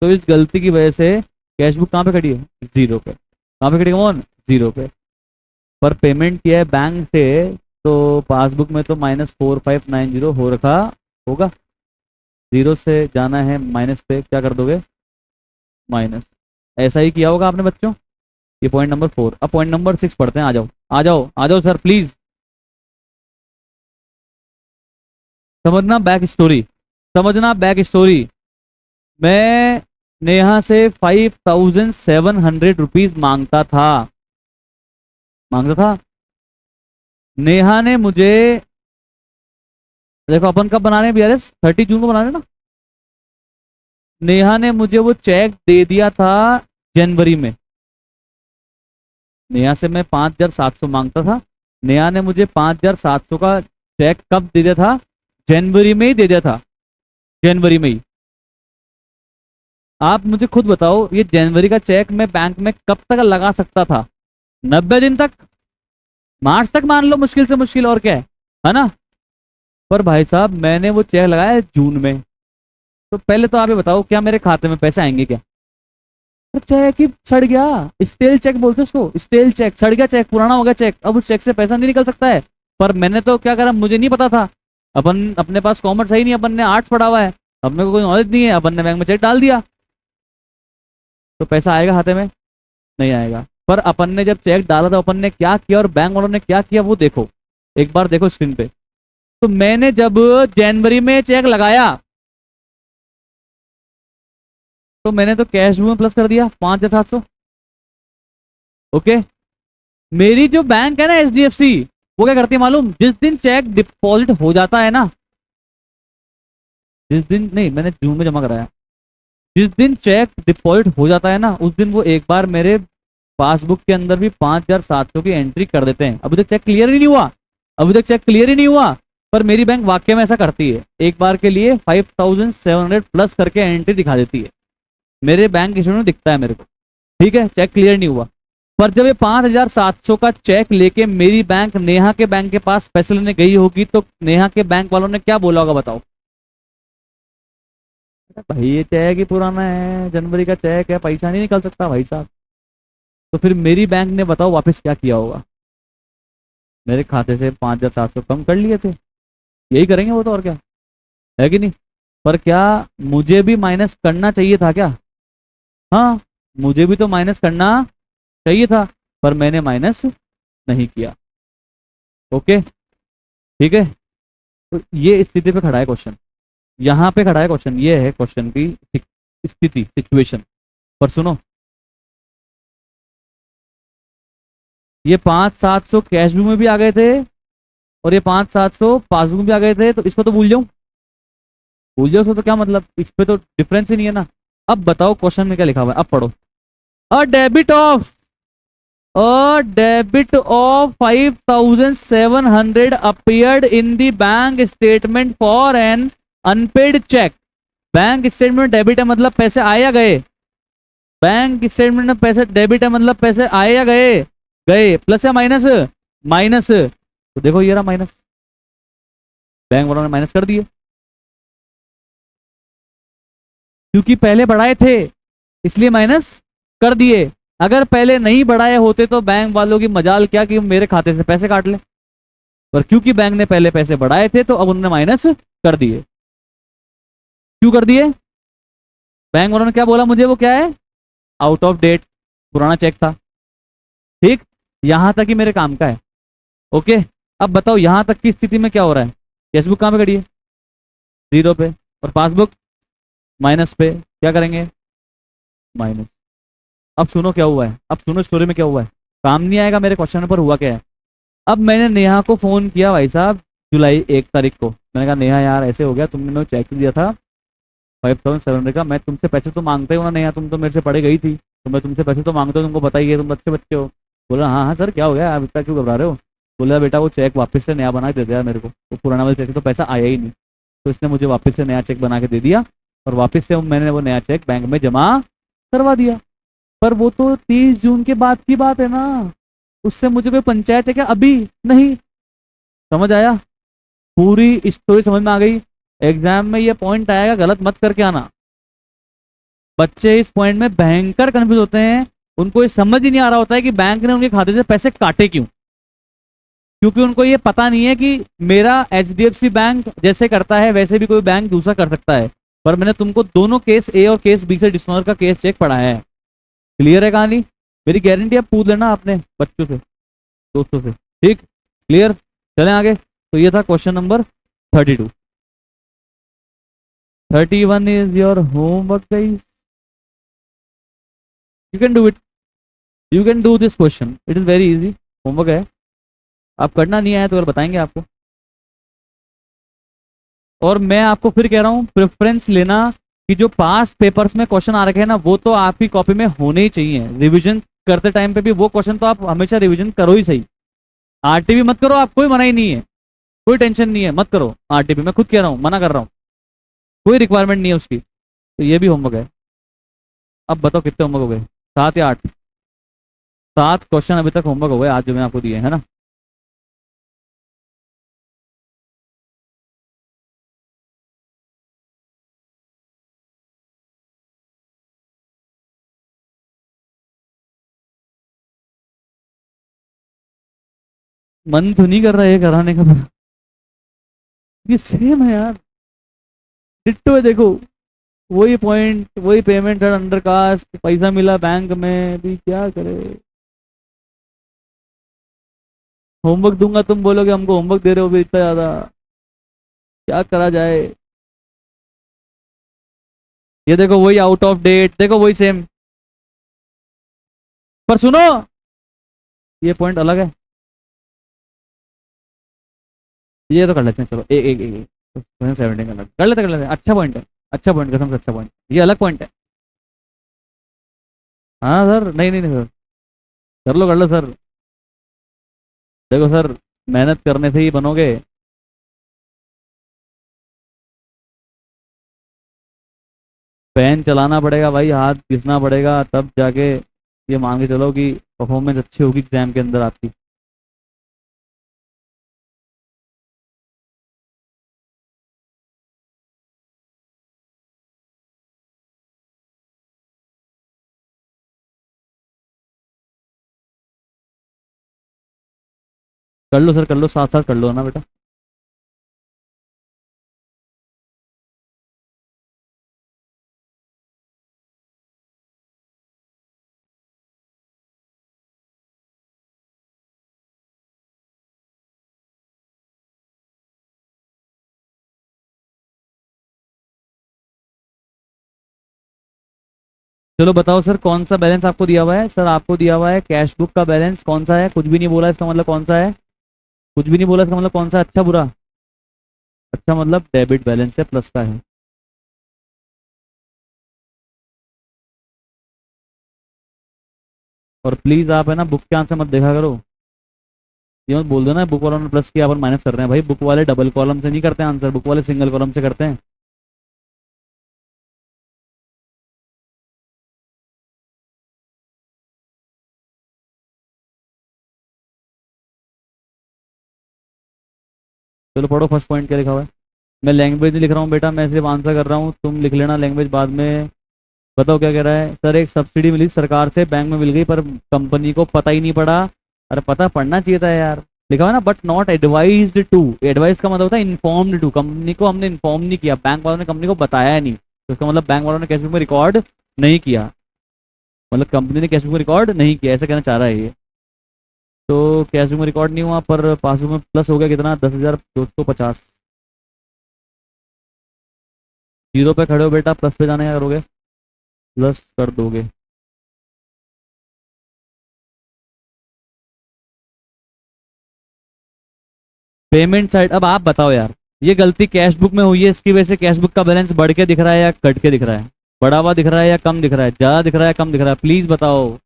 तो इस गलती की वजह से कैश बुक कहां पे खड़ी है? जीरो पे। कहां पे खड़ी है कौन? जीरो पे। पर पेमेंट किया है बैंक से, तो पासबुक में तो -4590 हो रखा होगा। जीरो से जाना है माइनस पे, क्या कर दोगे? माइनस। ऐसा ही किया होगा आपने बच्चों। ये पॉइंट नंबर 4। अब पॉइंट नंबर 6 पढ़ते हैं। आ जाओ आ जाओ आ जाओ सर प्लीज। समझना बैक स्टोरी, समझना बैक स्टोरी। मैं नेहा से 5700 रुपीज मांगता था। नेहा ने मुझे, देखो अपन कब बना रहे हैं बीआरएस? 30 जून को बना रहे हैं ना। नेहा ने मुझे वो चेक दे दिया था जनवरी में। नेहा से मैं 5700 मांगता था। नेहा ने मुझे 5700 का चेक कब दे दिया था? जनवरी में ही दे दिया था। जनवरी में ही। आप मुझे खुद बताओ, ये जनवरी का चेक मैं बैंक में कब तक लगा सकता था? 90 दिन तक, मार्च तक मान लो मुश्किल से मुश्किल, और क्या है ना। पर भाई साहब मैंने वो चेक लगाया है जून में। तो पहले तो आप ये बताओ, क्या मेरे खाते में पैसे आएंगे क्या? तो चेक ही सड़ गया। स्टेल चेक बोलते हैं उसको, स्टेल चेक। सड़ गया चेक, पुराना हो गया चेक, अब उस चेक से पैसा नहीं निकल सकता है। पर मैंने तो क्या करा, मुझे नहीं पता था। अपन अपने पास कॉमर्स है ही नहीं, अपन ने आर्ट्स पढ़ा हुआ है, अपने को कोई नॉलेज नहीं है, अपन ने बैंक में चेक डाल दिया। तो पैसा आएगा खाते में? नहीं आएगा। पर अपन ने जब चेक डाला था, अपन ने क्या किया और बैंक वालों ने क्या किया, वो देखो, एक बार देखो स्क्रीन पे। तो मैंने जब जनवरी में चेक लगाया, तो मैंने तो कैश में प्लस कर दिया 5700। ओके। मेरी जो बैंक है ना एचडीएफसी, वो क्या करती है मालूम? जिस दिन चेक डिपॉजिट हो जाता है ना, जिस दिन नहीं, मैंने जून में जमा कराया, जिस दिन चेक डिपॉजिट हो जाता है ना, उस दिन वो एक बार मेरे पासबुक के अंदर भी 5700 की एंट्री कर देते हैं। अभी तक चेक क्लियर ही नहीं हुआ, अभी तक चेक क्लियर ही नहीं हुआ। पर मेरी बैंक वाकई में ऐसा करती है, एक बार के लिए 5700 प्लस करके एंट्री दिखा देती है। मेरे बैंक स्टेटमेंट में दिखता है मेरे को। ठीक है, चेक क्लियर नहीं हुआ। पर जब ये 5700 का चेक लेके मेरी बैंक नेहा के बैंक के पास पैसे लेने गई होगी, तो नेहा के बैंक वालों ने क्या बोला होगा बताओ? भाई ये चेक ही पुराना है, जनवरी का चेक है, पैसा नहीं निकल सकता भाई साहब। तो फिर मेरी बैंक ने बताओ वापस क्या किया होगा? मेरे खाते से 5700 कम कर लिए थे। यही करेंगे वो तो, और क्या है कि नहीं। पर क्या मुझे भी माइनस करना चाहिए था क्या? हाँ, मुझे भी तो माइनस करना चाहिए था, पर मैंने माइनस नहीं किया। ओके, ठीक है। तो ये स्थिति पे खड़ा है क्वेश्चन, यहाँ पे खड़ा है क्वेश्चन, ये है क्वेश्चन की स्थिति, सिचुएशन। पर सुनो, ये 5700 कैश बुक में भी आ गए थे, और ये 5700 पासबुक में भी आ गए थे, तो इसको तो भूल जाऊं? भूल जाओ उसको तो क्या मतलब, इस पे तो डिफरेंस ही नहीं है ना। अब बताओ क्वेश्चन में क्या लिखा हुआ है, अब पढ़ो। A debit of A debit of 5700 appeared in the bank statement for an unpaid check. Bank statement में डेबिट है मतलब पैसे आए या गए? बैंक स्टेटमेंट में पैसे डेबिट है मतलब पैसे आए या गए? गए। प्लस या माइनस? माइनस। तो देखो ये रहा माइनस, बैंक वालों ने माइनस कर दिए, क्योंकि पहले बढ़ाए थे इसलिए माइनस कर दिए। अगर पहले नहीं बढ़ाए होते तो बैंक वालों की मजाल क्या कि मेरे खाते से पैसे काट ले। पर क्योंकि बैंक ने पहले पैसे बढ़ाए थे, तो अब उन्होंने माइनस कर दिए। क्यों कर दिए? बैंक वालों ने क्या बोला मुझे, वो क्या है? आउट ऑफ डेट, पुराना चेक था। ठीक, यहां तक ही मेरे काम का है। ओके। अब बताओ यहां तक की स्थिति में क्या हो रहा है? कैशबुक कहां पे खड़ी है? जीरो पे। और पासबुक माइनस पे। क्या करेंगे? माइनस। अब सुनो क्या हुआ है, अब सुनो स्टोरी में क्या हुआ है। काम नहीं आएगा मेरे क्वेश्चन पर, हुआ क्या है। अब मैंने नेहा को फोन किया भाई साहब, जुलाई 1 तारीख को। मैंने कहा नेहा यार ऐसे हो गया, तुमने मेरे चेक दिया था 5700 का, मैं तुमसे पैसे तो मांगता ही हूँ ना नेहा, तुम तो मेरे से पढ़े गई थी, तो मैं तुमसे पैसे तो मांगता हूँ, तुमको बताइए, तुम अच्छे बच्चे हो। बोला हाँ हाँ सर क्या हो गया, आप इतना क्यों घबरा रहे हो? बोला बेटा वो चेक वापस से नया बना के दे दिया मेरे को, वो पुराना वाला चेक तो पैसा आया ही नहीं, तो इसने मुझे वापस से नया चेक बना के दे दिया, और वापस से मैंने वो नया चेक बैंक में जमा करवा दिया। पर वो तो 30 जून के बाद की बात है ना, उससे मुझे कोई पंचायत है क्या? अभी नहीं। समझ आया? पूरी स्टोरी समझ में आ गई? एग्जाम में ये पॉइंट आएगा, गलत मत करके आना। बच्चे इस पॉइंट में भयंकर कंफ्यूज होते हैं। उनको ये समझ ही नहीं आ रहा होता है कि बैंक ने उनके खाते से पैसे काटे क्यों। क्योंकि उनको ये पता नहीं है कि मेरा एचडीएफसी बैंक जैसे करता है वैसे भी कोई बैंक दूसरा कर सकता है। पर मैंने तुमको दोनों केस ए और केस बी से डिस्कवर का केस चेक पढ़ाया है। क्लियर है कहानी? मेरी गारंटी आप पूछ लेना अपने बच्चों से, दोस्तों से। ठीक, क्लियर? चलें आगे। तो ये था question number 32। 31 is your homework guys. You can do it, you can do this question, it is very easy. Homework है, आप करना नहीं आया तो कल बताएंगे आपको। और मैं आपको फिर कह रहा हूँ प्रेफरेंस लेना कि जो पास्ट पेपर्स में क्वेश्चन आ रखे हैं ना वो तो आपकी कॉपी में होने ही चाहिए। रिवीजन करते टाइम पे भी वो क्वेश्चन तो आप हमेशा रिवीजन करो ही सही। आरटीपी मत करो, आप कोई मना ही नहीं है, कोई टेंशन नहीं है, मत करो आरटीपी। मैं खुद कह रहा हूँ, मना कर रहा हूँ, कोई रिक्वायरमेंट नहीं है उसकी। तो ये भी होमवर्क है। अब बताओ कितने होमवर्क हो गए? 7 या 8? 7 क्वेश्चन अभी तक होमवर्क हो गए आज जो मैंने आपको दिए है ना। मन तो नहीं कर रहा है कराने का, पर ये सेम है यार, डिट्टो है देखो। वही पॉइंट, वही पेमेंट सर, अंडर कास्ट, पैसा मिला बैंक में, भी क्या करे। होमवर्क दूंगा तुम बोलोगे हमको होमवर्क दे रहे हो भी इतना ज्यादा, क्या करा जाए। ये देखो वही आउट ऑफ डेट, देखो वही सेम। पर सुनो, ये पॉइंट अलग है। ये तो कर लेते हैं, चलो एक एक एक 2017 का अलग कर लेते हैं। अच्छा पॉइंट है, अच्छा पॉइंट, कसम से अच्छा पॉइंट, ये अलग पॉइंट है। हाँ सर, नहीं नहीं नहीं सर, कर लो सर। देखो सर, मेहनत करने से ही बनोगे। पेन चलाना पड़ेगा भाई, हाथ घिसना पड़ेगा, तब जाके ये मान के चलो कि परफॉर्मेंस अच्छी होगी एग्जाम के अंदर आपकी। कर लो सर, कर लो, साथ साथ कर लो ना बेटा। चलो बताओ सर, कौन सा बैलेंस आपको दिया हुआ है? सर आपको दिया हुआ है कैश बुक का बैलेंस, कौन सा है? कुछ भी नहीं बोला, इसका मतलब कौन सा है? कुछ भी नहीं बोला, इसका मतलब कौन सा? अच्छा बुरा? अच्छा मतलब डेबिट बैलेंस है, प्लस का है। और प्लीज आप है ना बुक के आंसर मत देखा करो। ये मत बोल दो ना बुक वालों ने प्लस किया अपन माइनस कर रहे हैं। भाई बुक वाले डबल कॉलम से नहीं करते आंसर, बुक वाले सिंगल कॉलम से करते हैं। चलो पढ़ो फर्स्ट पॉइंट क्या लिखा हुआ है। मैं लैंग्वेज नहीं लिख रहा हूँ बेटा, मैं सिर्फ आंसर कर रहा हूँ, तुम लिख लेना लैंग्वेज बाद में। बताओ क्या कह रहा है? सर एक सब्सिडी मिली सरकार से, बैंक में मिल गई पर कंपनी को पता ही नहीं पड़ा। अरे पता पड़ना चाहिए था यार। लिखा हुआ है ना, but not advised to. Advice का मतलब होता है इन्फॉर्म्ड टू। कंपनी को हमने इन्फॉर्म नहीं किया, बैंक वालों ने कंपनी को बताया नहीं, तो इसका मतलब बैंक वालों ने कैश बुक में रिकॉर्ड नहीं किया। मतलब कंपनी ने कैश बुक में रिकॉर्ड नहीं किया, ऐसा कहना चाह रहा है ये। तो कैश बुक में रिकॉर्ड नहीं हुआ पर पासबुक में प्लस हो गया कितना? 10,250। जीरो पे खड़े हो बेटा, प्लस पे जाने क्या करोगे? प्लस कर दोगे। पेमेंट साइड, अब आप बताओ यार, ये गलती कैश बुक में हुई है, इसकी वजह से कैश बुक का बैलेंस बढ़ के दिख रहा है या कट के दिख रहा है? बढ़ा हुआ दिख रहा है या कम दिख रहा है? ज्यादा दिख रहा है कम दिख रहा है? प्लीज बताओ।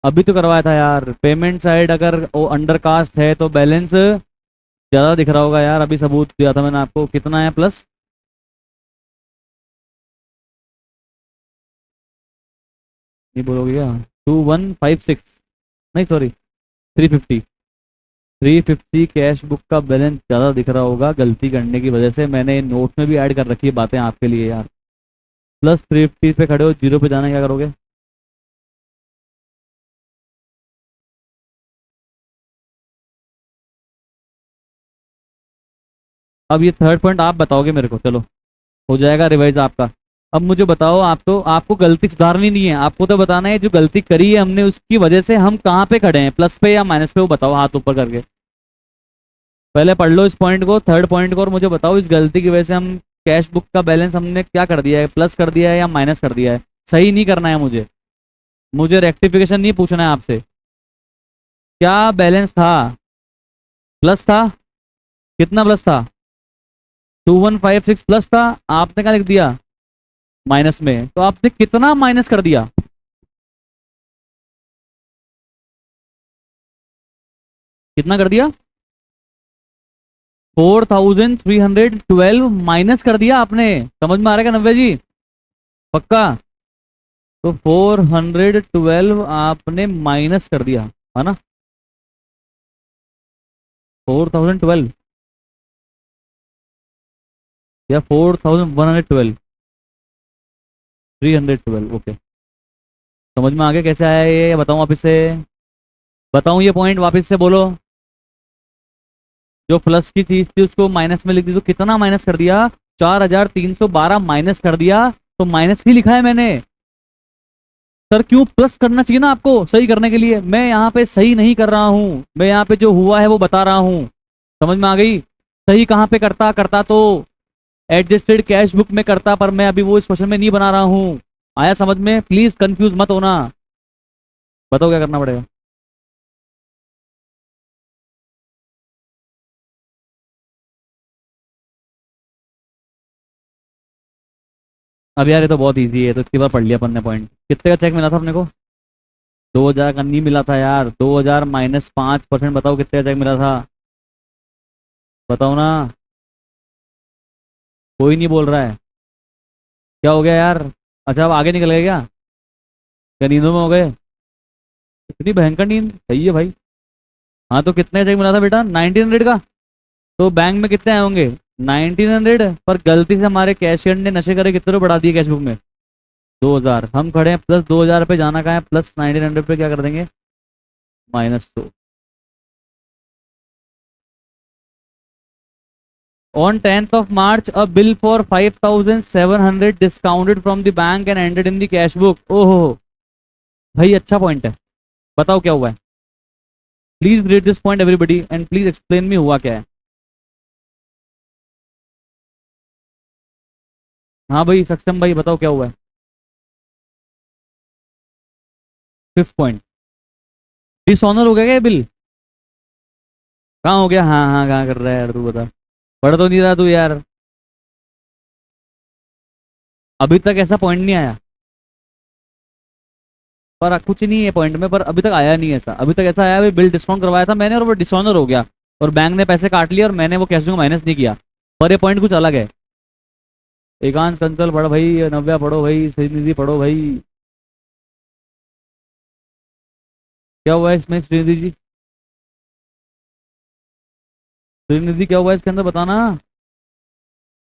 अभी तो करवाया था यार। पेमेंट साइड अगर वो अंडर कास्ट है तो बैलेंस ज्यादा दिख रहा होगा यार। अभी सबूत दिया था मैंने आपको, कितना है प्लस? नहीं बोलोगे क्या? 2156, नहीं सॉरी, 350। 350 कैश बुक का बैलेंस ज़्यादा दिख रहा होगा गलती करने की वजह से। मैंने नोट्स में भी ऐड कर रखी है बातें आपके लिए यार। +350 पे खड़े हो, जीरो पे जाना, क्या करोगे? अब ये थर्ड पॉइंट आप बताओगे मेरे को, चलो हो जाएगा रिवाइज आपका। अब मुझे बताओ, आप तो, आपको गलती सुधारनी नहीं है, आपको तो बताना है जो गलती करी है हमने उसकी वजह से हम कहाँ पे खड़े हैं, प्लस पे या माइनस पे, वो बताओ हाथ ऊपर करके। पहले पढ़ लो इस पॉइंट को, थर्ड पॉइंट को, और मुझे बताओ इस गलती की वजह से हम कैश बुक का बैलेंस हमने क्या कर दिया है, प्लस कर दिया है या माइनस कर दिया है। सही नहीं करना है मुझे, मुझे रेक्टिफिकेशन नहीं पूछना है आपसे। क्या बैलेंस था? प्लस था। कितना प्लस था? 2156 प्लस था। आपने क्या लिख दिया? माइनस में। तो आपने कितना माइनस कर दिया? कितना कर दिया? 4312 माइनस कर दिया आपने। समझ में आ रहा है क्या नव्या जी? पक्का? तो 412 आपने माइनस कर दिया, है ना? 4012 या 4112? 312, ओके। समझ में आ गया कैसे आया ये, बताऊं वापिस से? बताऊं ये पॉइंट वापस से, बोलो। जो प्लस की चीज थी उसको माइनस में लिख दी, तो कितना माइनस कर दिया? 4312 माइनस कर दिया। तो माइनस ही लिखा है मैंने। सर क्यों? प्लस करना चाहिए ना आपको सही करने के लिए। मैं यहाँ पे सही नहीं कर रहा हूँ, मैं यहाँ पे जो हुआ है वो बता रहा हूँ। समझ में आ गई? सही कहाँ पे करता, करता तो एडजस्टेड कैश बुक में करता, पर मैं अभी वो इस क्वेश्चन में नहीं बना रहा हूँ। आया समझ में? प्लीज कंफ्यूज मत होना। बताओ क्या करना पड़ेगा? अब यार ये तो बहुत इजी है, तो इतनी बार पढ़ लिया अपन ने पॉइंट। कितने का चेक मिला था अपने को? 2000 का नहीं मिला था यार, 2000 -5%। बताओ कितने का चेक मिला था? बताओ ना। कोई नहीं बोल रहा है। क्या हो गया यार? अच्छा अब आगे निकल गए क्या? क्या नींदों में हो गए? इतनी भयंकर नींद? सही है भाई। हाँ तो कितने का चेक मिला था बेटा? 1900 का। तो बैंक में कितने आए होंगे? 1900। पर गलती से हमारे कैशियर ने नशे करे कितने रुपए बढ़ा दिए कैश बुक में? 2000। हम खड़े हैं प्लस 2000 पे, जाना कहाँ है? प्लस 1900 पे क्या कर देंगे? -2। On 10th of March, a bill for 5700 discounted from the bank and ended in the cash book. ओहो भाई, अच्छा पॉइंट है। बताओ क्या हुआ है? Please read this point everybody and please explain me हुआ क्या है। हाँ भाई सक्षम भाई, बताओ क्या हुआ है? Fifth point. डिसऑनर हो गया क्या बिल? कहाँ हो गया? हाँ हाँ, कहाँ कर रहा है यार तू, बता। पढ़ तो नहीं रहा तू यार? अभी तक ऐसा पॉइंट नहीं आया। पर कुछ नहीं है पॉइंट में, पर अभी तक आया नहीं ऐसा। अभी तक ऐसा आया भाई, बिल डिस्काउंट करवाया था मैंने और वो डिसऑनर हो गया, और बैंक ने पैसे काट लिए और मैंने वो कैश को माइनस नहीं किया। पर ये पॉइंट कुछ अलग है। एकांश कंसल पढ़ो भाई, नव्या पढ़ो भाई, श्रीनिधि पढ़ो भाई। क्या हुआ है इसमें श्रीनिधि जी? श्रीनिधि क्या हुआ है इसके अंदर, बताना।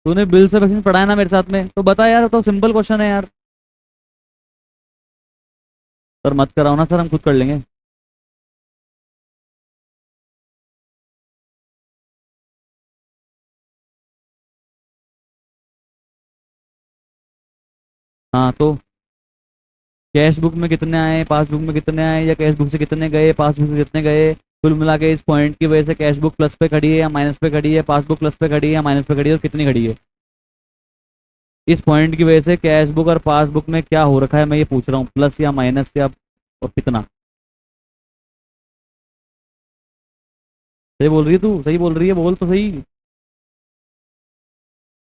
तूने बिल से वैक्सीन पढ़ाया ना मेरे साथ में, तो बता यार, तो सिंपल क्वेश्चन है यार। सर मत कराओ ना सर, हम खुद कर लेंगे। हाँ तो कैश बुक में कितने आए, पासबुक में कितने आए, या कैश बुक से कितने गए, पासबुक से कितने गए? कुल मिला के इस पॉइंट की वजह से कैश बुक प्लस पे खड़ी है या माइनस पे खड़ी है, पासबुक प्लस पे खड़ी है या माइनस पे खड़ी है, और कितनी खड़ी है? इस पॉइंट की वजह से कैश बुक और पासबुक में क्या हो रखा है, मैं ये पूछ रहा हूँ, प्लस या माइनस या, और कितना? सही बोल रही है तू, सही बोल रही है, बोल तो सही।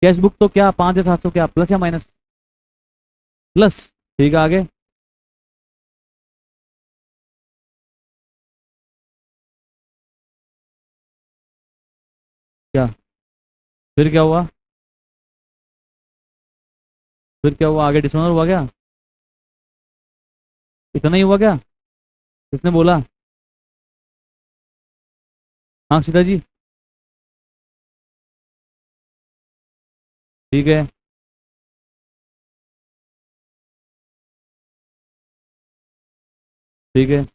कैश बुक तो क्या 5 या 700, क्या प्लस या माइनस? प्लस। ठीक है आगे। क्या? फिर क्या हुआ? फिर क्या हुआ आगे? डिसऑनर हुआ क्या? इतना ही हुआ क्या? किसने बोला? हाँ सीता जी। ठीक है। ठीक है।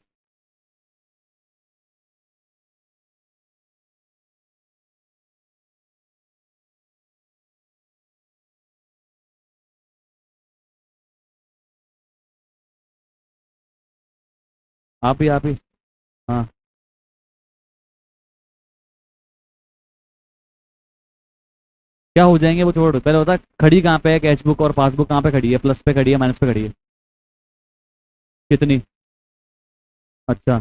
आप ही। हाँ। क्या हो जाएंगे वो छोड़, पहले बता खड़ी कहाँ पे है कैश बुक और पासबुक, कहाँ पे खड़ी है? प्लस पे खड़ी है माइनस पे खड़ी है? कितनी? अच्छा।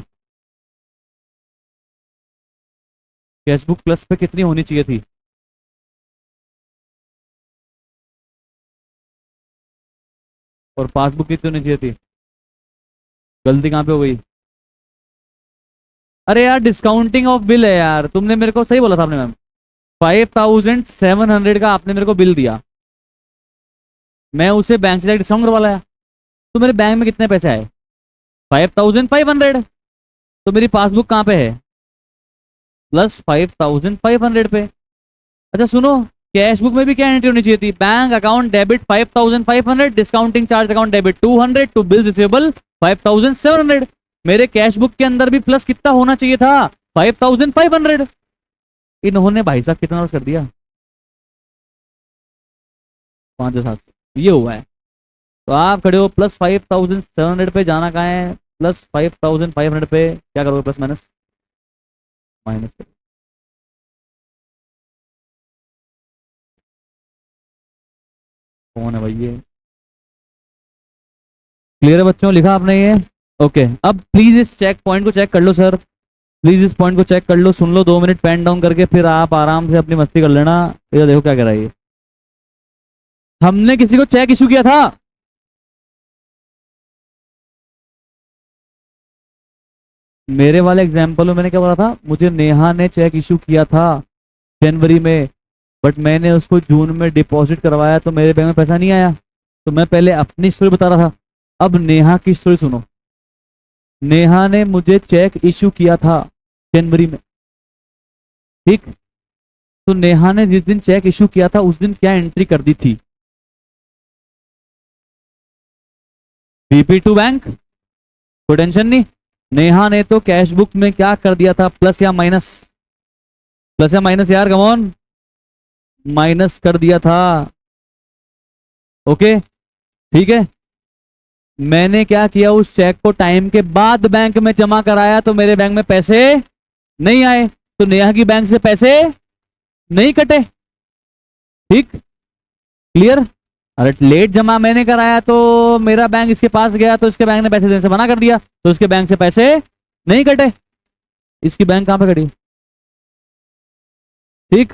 कैश बुक प्लस पे कितनी होनी चाहिए थी? और पासबुक कितनी होनी चाहिए थी? गलती कहाँ पे हो गई? अरे यार डिस्काउंटिंग ऑफ बिल है यार, तुमने मेरे को सही बोला था आपने मैम। 5700 का आपने मेरे को बिल दिया, मैं उसे बैंक से डिस्काउंट करवा लाया, तो मेरे बैंक में कितने पैसे आए? 5500। तो मेरी पासबुक कहाँ पे है? प्लस 5500 पे। अच्छा सुनो, कैश बुक में भी क्या एंट्री होनी चाहिए थी? Bank account debit 5500, discounting charge account debit 200 to bill receivable 5700। मेरे कैश बुक के अंदर भी प्लस कितना होना चाहिए था? 5500। इन्होंने भाई साहब कितना लॉस कर दिया? 5 7 ये हुआ है। तो आप खड़े हो +5700 पे, जाना कहाँ है? +5500 पे क्या करोगे? Plus minus? माइनस। कौन है भाई ये? क्लियर है बच्चों, लिखा आपने ये? ओके, अब प्लीज इस चेक पॉइंट को चेक कर लो सर, प्लीज इस पॉइंट को चेक कर लो, सुन लो 2 मिनट पेन डाउन करके, फिर आप आराम से अपनी मस्ती कर लेना। इधर देखो क्या कह रहा है ये। हमने किसी को चेक इशू किया था? मेरे वाले एग्जाम्पल में मैंने क्या बोला था? मुझे नेहा ने चेक इशू किया था जनवरी में, बट मैंने उसको जून में डिपॉजिट करवाया तो मेरे बैंक में पैसा नहीं आया। तो मैं पहले अपनी स्टोरी बता रहा था, अब नेहा की स्टोरी सुनो। नेहा ने मुझे चेक इशू किया था जनवरी में, ठीक? तो नेहा ने जिस दिन चेक इशू किया था उस दिन क्या एंट्री कर दी थी? बीपी टू बैंक, कोई टेंशन नहीं। नेहा ने तो कैश बुक में क्या कर दिया था? प्लस या माइनस? प्लस या माइनस यार, कमॉन। माइनस कर दिया था। ओके, ठीक है। मैंने क्या किया, उस चेक को टाइम के बाद बैंक में जमा कराया तो मेरे बैंक में पैसे नहीं आए, तो नेहा की बैंक से पैसे नहीं कटे। ठीक, क्लियर? अरे लेट जमा मैंने कराया तो मेरा बैंक इसके पास गया तो इसके बैंक ने पैसे देने से मना कर दिया, तो इसके बैंक से पैसे नहीं कटे। इसकी बैंक कहां पे खड़ी? ठीक।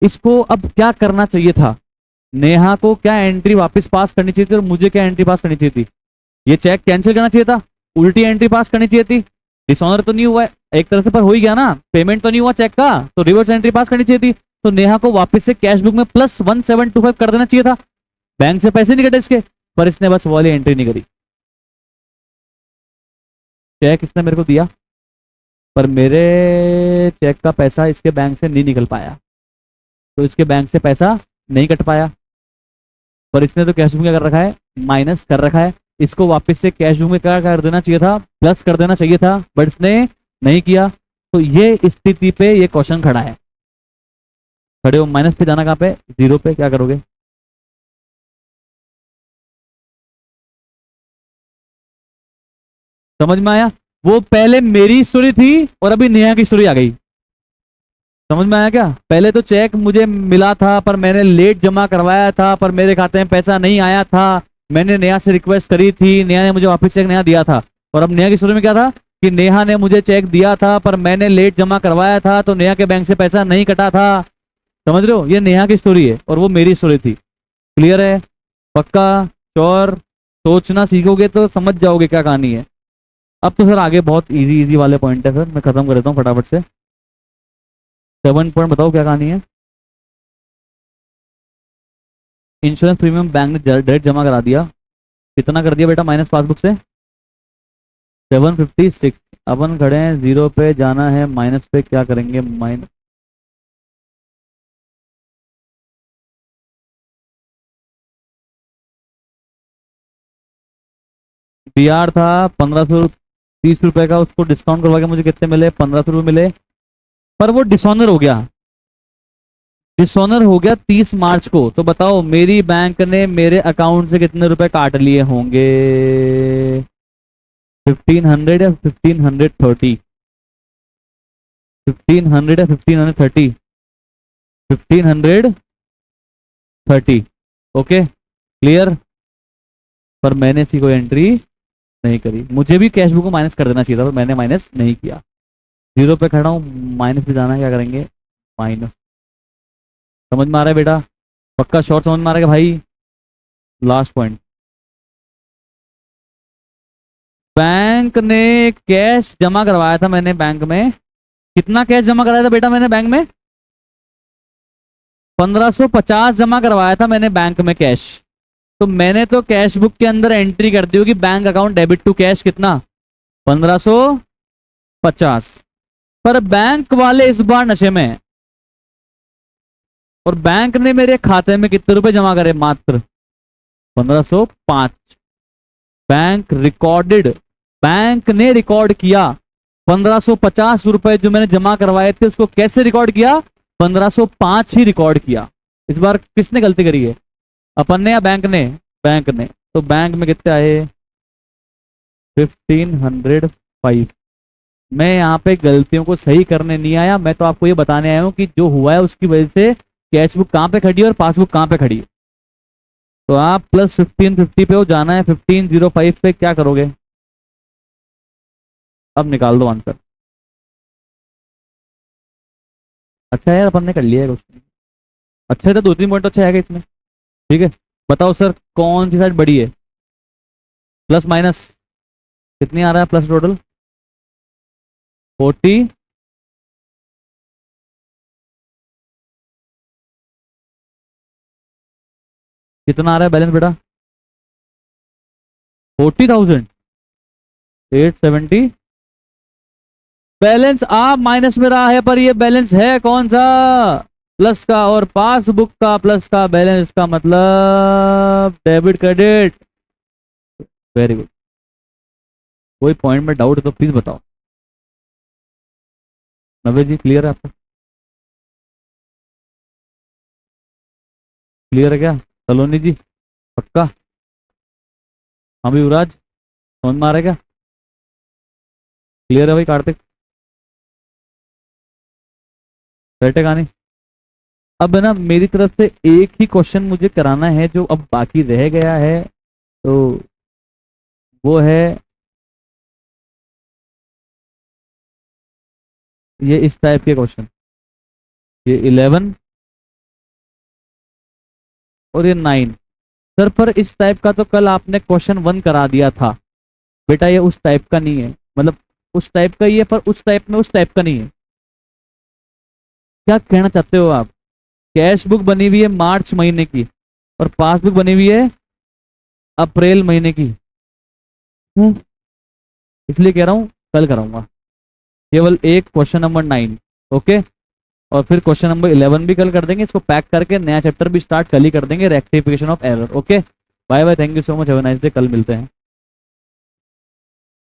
इसको अब क्या करना चाहिए था? नेहा को क्या एंट्री वापस पास करनी चाहिए थी और मुझे क्या एंट्री पास करनी चाहिए थी? ये चेक कैंसिल करना चाहिए था, उल्टी एंट्री पास करनी चाहिए थी। डिसऑनर तो नहीं हुआ है एक तरह से, पर हो ही गया ना, पेमेंट तो नहीं हुआ चेक का, तो रिवर्स एंट्री पास करनी चाहिए थी। तो नेहा को वापस से कैश बुक में +1725 कर देना चाहिए था, बैंक से पैसे नहीं कटे इसके, पर इसने बस वाली एंट्री नहीं करी। चेक इसने मेरे को दिया, पर मेरे चेक का पैसा इसके बैंक से नहीं निकल पाया, तो इसके बैंक से पैसा नहीं कट पाया। पर इसने तो कैश बुक में कर रखा है, माइनस कर रखा है। इसको वापस से कैश बुक में क्या कर देना चाहिए था? प्लस कर देना चाहिए था, बट इसने नहीं किया। तो ये स्थिति पे ये क्वेश्चन खड़ा है। खड़े हो, माइनस पे जाना कहाँ पे? जीरो पे, क्या करोगे? समझ में आया? वो पहले मेरी स्टोरी थी और अभी नेहा की स्टोरी आ गई। समझ में आया क्या? पहले तो चेक मुझे मिला था पर मैंने लेट जमा करवाया था, पर मेरे खाते में पैसा नहीं आया था। मैंने नेहा से रिक्वेस्ट करी थी, नेहा ने मुझे वापस चेक नया दिया था। और अब नेहा की स्टोरी में क्या था कि नेहा ने मुझे चेक दिया था पर मैंने लेट जमा करवाया था तो नेहा के बैंक से पैसा नहीं कटा था। समझ रहे हो? ये नेहा की स्टोरी है और वो मेरी स्टोरी थी। क्लियर है? पक्का? श्योर? सोचना सीखोगे तो समझ जाओगे क्या कहानी है। अब तो सर आगे बहुत इजी इजी वाले पॉइंट है सर, मैं खत्म कर देता हूँ फटाफट से। 7 पॉइंट बताओ क्या कहानी है। इंश्योरेंस प्रीमियम बैंक ने डायरेक्ट जमा करा दिया, कितना कर दिया बेटा माइनस पासबुक से? 756। अपन खड़े हैं जीरो पे, जाना है माइनस पे, क्या करेंगे? माइनस बी आर था 1530 रुपए का, उसको डिस्काउंट करवा के मुझे कितने मिले? 1500 रुपये मिले। पर वो डिसऑनर हो गया, डिसऑनर हो गया 30 मार्च को। तो बताओ मेरी बैंक ने मेरे अकाउंट से कितने रुपए काट लिए होंगे? 1500 या 1530? 1500 या 1530? 1530। Okay clear. पर मैंने इसी को एंट्री नहीं करी। मुझे भी कैश बुक को माइनस कर देना चाहिए था, पर मैंने माइनस नहीं किया। जीरो पे खड़ा हूँ, माइनस पे जाना है, क्या करेंगे? माइनस। समझ में आ रहा है बेटा? पक्का शॉर्ट समझ में आ रहा है भाई? लास्ट पॉइंट, बैंक ने कैश जमा करवाया था मैंने बैंक में। कितना कैश जमा कराया था बेटा मैंने बैंक में? 1550 जमा करवाया था मैंने बैंक में कैश। तो मैंने तो कैश बुक के अंदर एंट्री कर दी होगी, bank account debit to cash कितना? 1550। पर बैंक वाले इस बार नशे में हैं, और बैंक ने मेरे खाते में कितने रुपए जमा करे? मात्र 1505। बैंक रिकॉर्डेड, बैंक ने रिकॉर्ड किया 1550 रुपए जो मैंने जमा करवाए थे, उसको कैसे रिकॉर्ड किया? 1505 ही रिकॉर्ड किया। इस बार किसने गलती करी है, अपन ने या बैंक ने? बैंक ने। तो बैंक में कितने आए? 1505। मैं यहाँ पे गलतियों को सही करने नहीं आया, मैं तो आपको ये बताने आया हूँ कि जो हुआ है उसकी वजह से कैश बुक कहाँ पे खड़ी है और पासबुक कहाँ पे खड़ी है। तो आप प्लस 1550 पे हो, जाना है 1505 पे, क्या करोगे? अब निकाल दो आंसर। अच्छा यार अपन ने कर लिया है कुछ। अच्छा है तो 2-3 पॉइंट अच्छा है इसमें। ठीक है, बताओ सर कौन सी साइड बड़ी है? प्लस माइनस कितनी आ रहा है प्लस टोटल? 40। कितना आ रहा है बैलेंस बेटा? 40,870। बैलेंस आप माइनस में रहा है, पर ये बैलेंस है कौन सा? प्लस का। और पासबुक का प्लस का बैलेंस का मतलब डेबिट क्रेडिट। Very good. कोई पॉइंट में डाउट है तो प्लीज बताओ। नवे जी क्लियर है आपका? क्लियर है क्या? सलोनी जी पक्का? हाँ भी युवराज, समझ में आ रहा है क्या? क्लियर है भाई कार्तिक? बैठे कहानी। अब है ना मेरी तरफ से एक ही क्वेश्चन मुझे कराना है जो अब बाकी रह गया है, तो वो है ये इस टाइप के क्वेश्चन। ये 11 और ये 9। सर पर इस टाइप का तो कल आपने क्वेश्चन 1 करा दिया था बेटा, ये उस टाइप का नहीं है। मतलब उस टाइप का ही है, पर उस टाइप में उस टाइप का नहीं है। क्या कहना चाहते हो आप? कैश बुक बनी हुई है मार्च महीने की, और पासबुक बनी हुई है अप्रैल महीने की। हम्म, इसलिए कह रहा हूँ कल कराऊंगा केवल एक क्वेश्चन नंबर 9। ओके, और फिर क्वेश्चन नंबर 11 भी कल कर देंगे। इसको पैक करके नया चैप्टर भी स्टार्ट कल ही कर देंगे, rectification of error. Okay bye bye, thank you so much, have a nice day, कल मिलते हैं।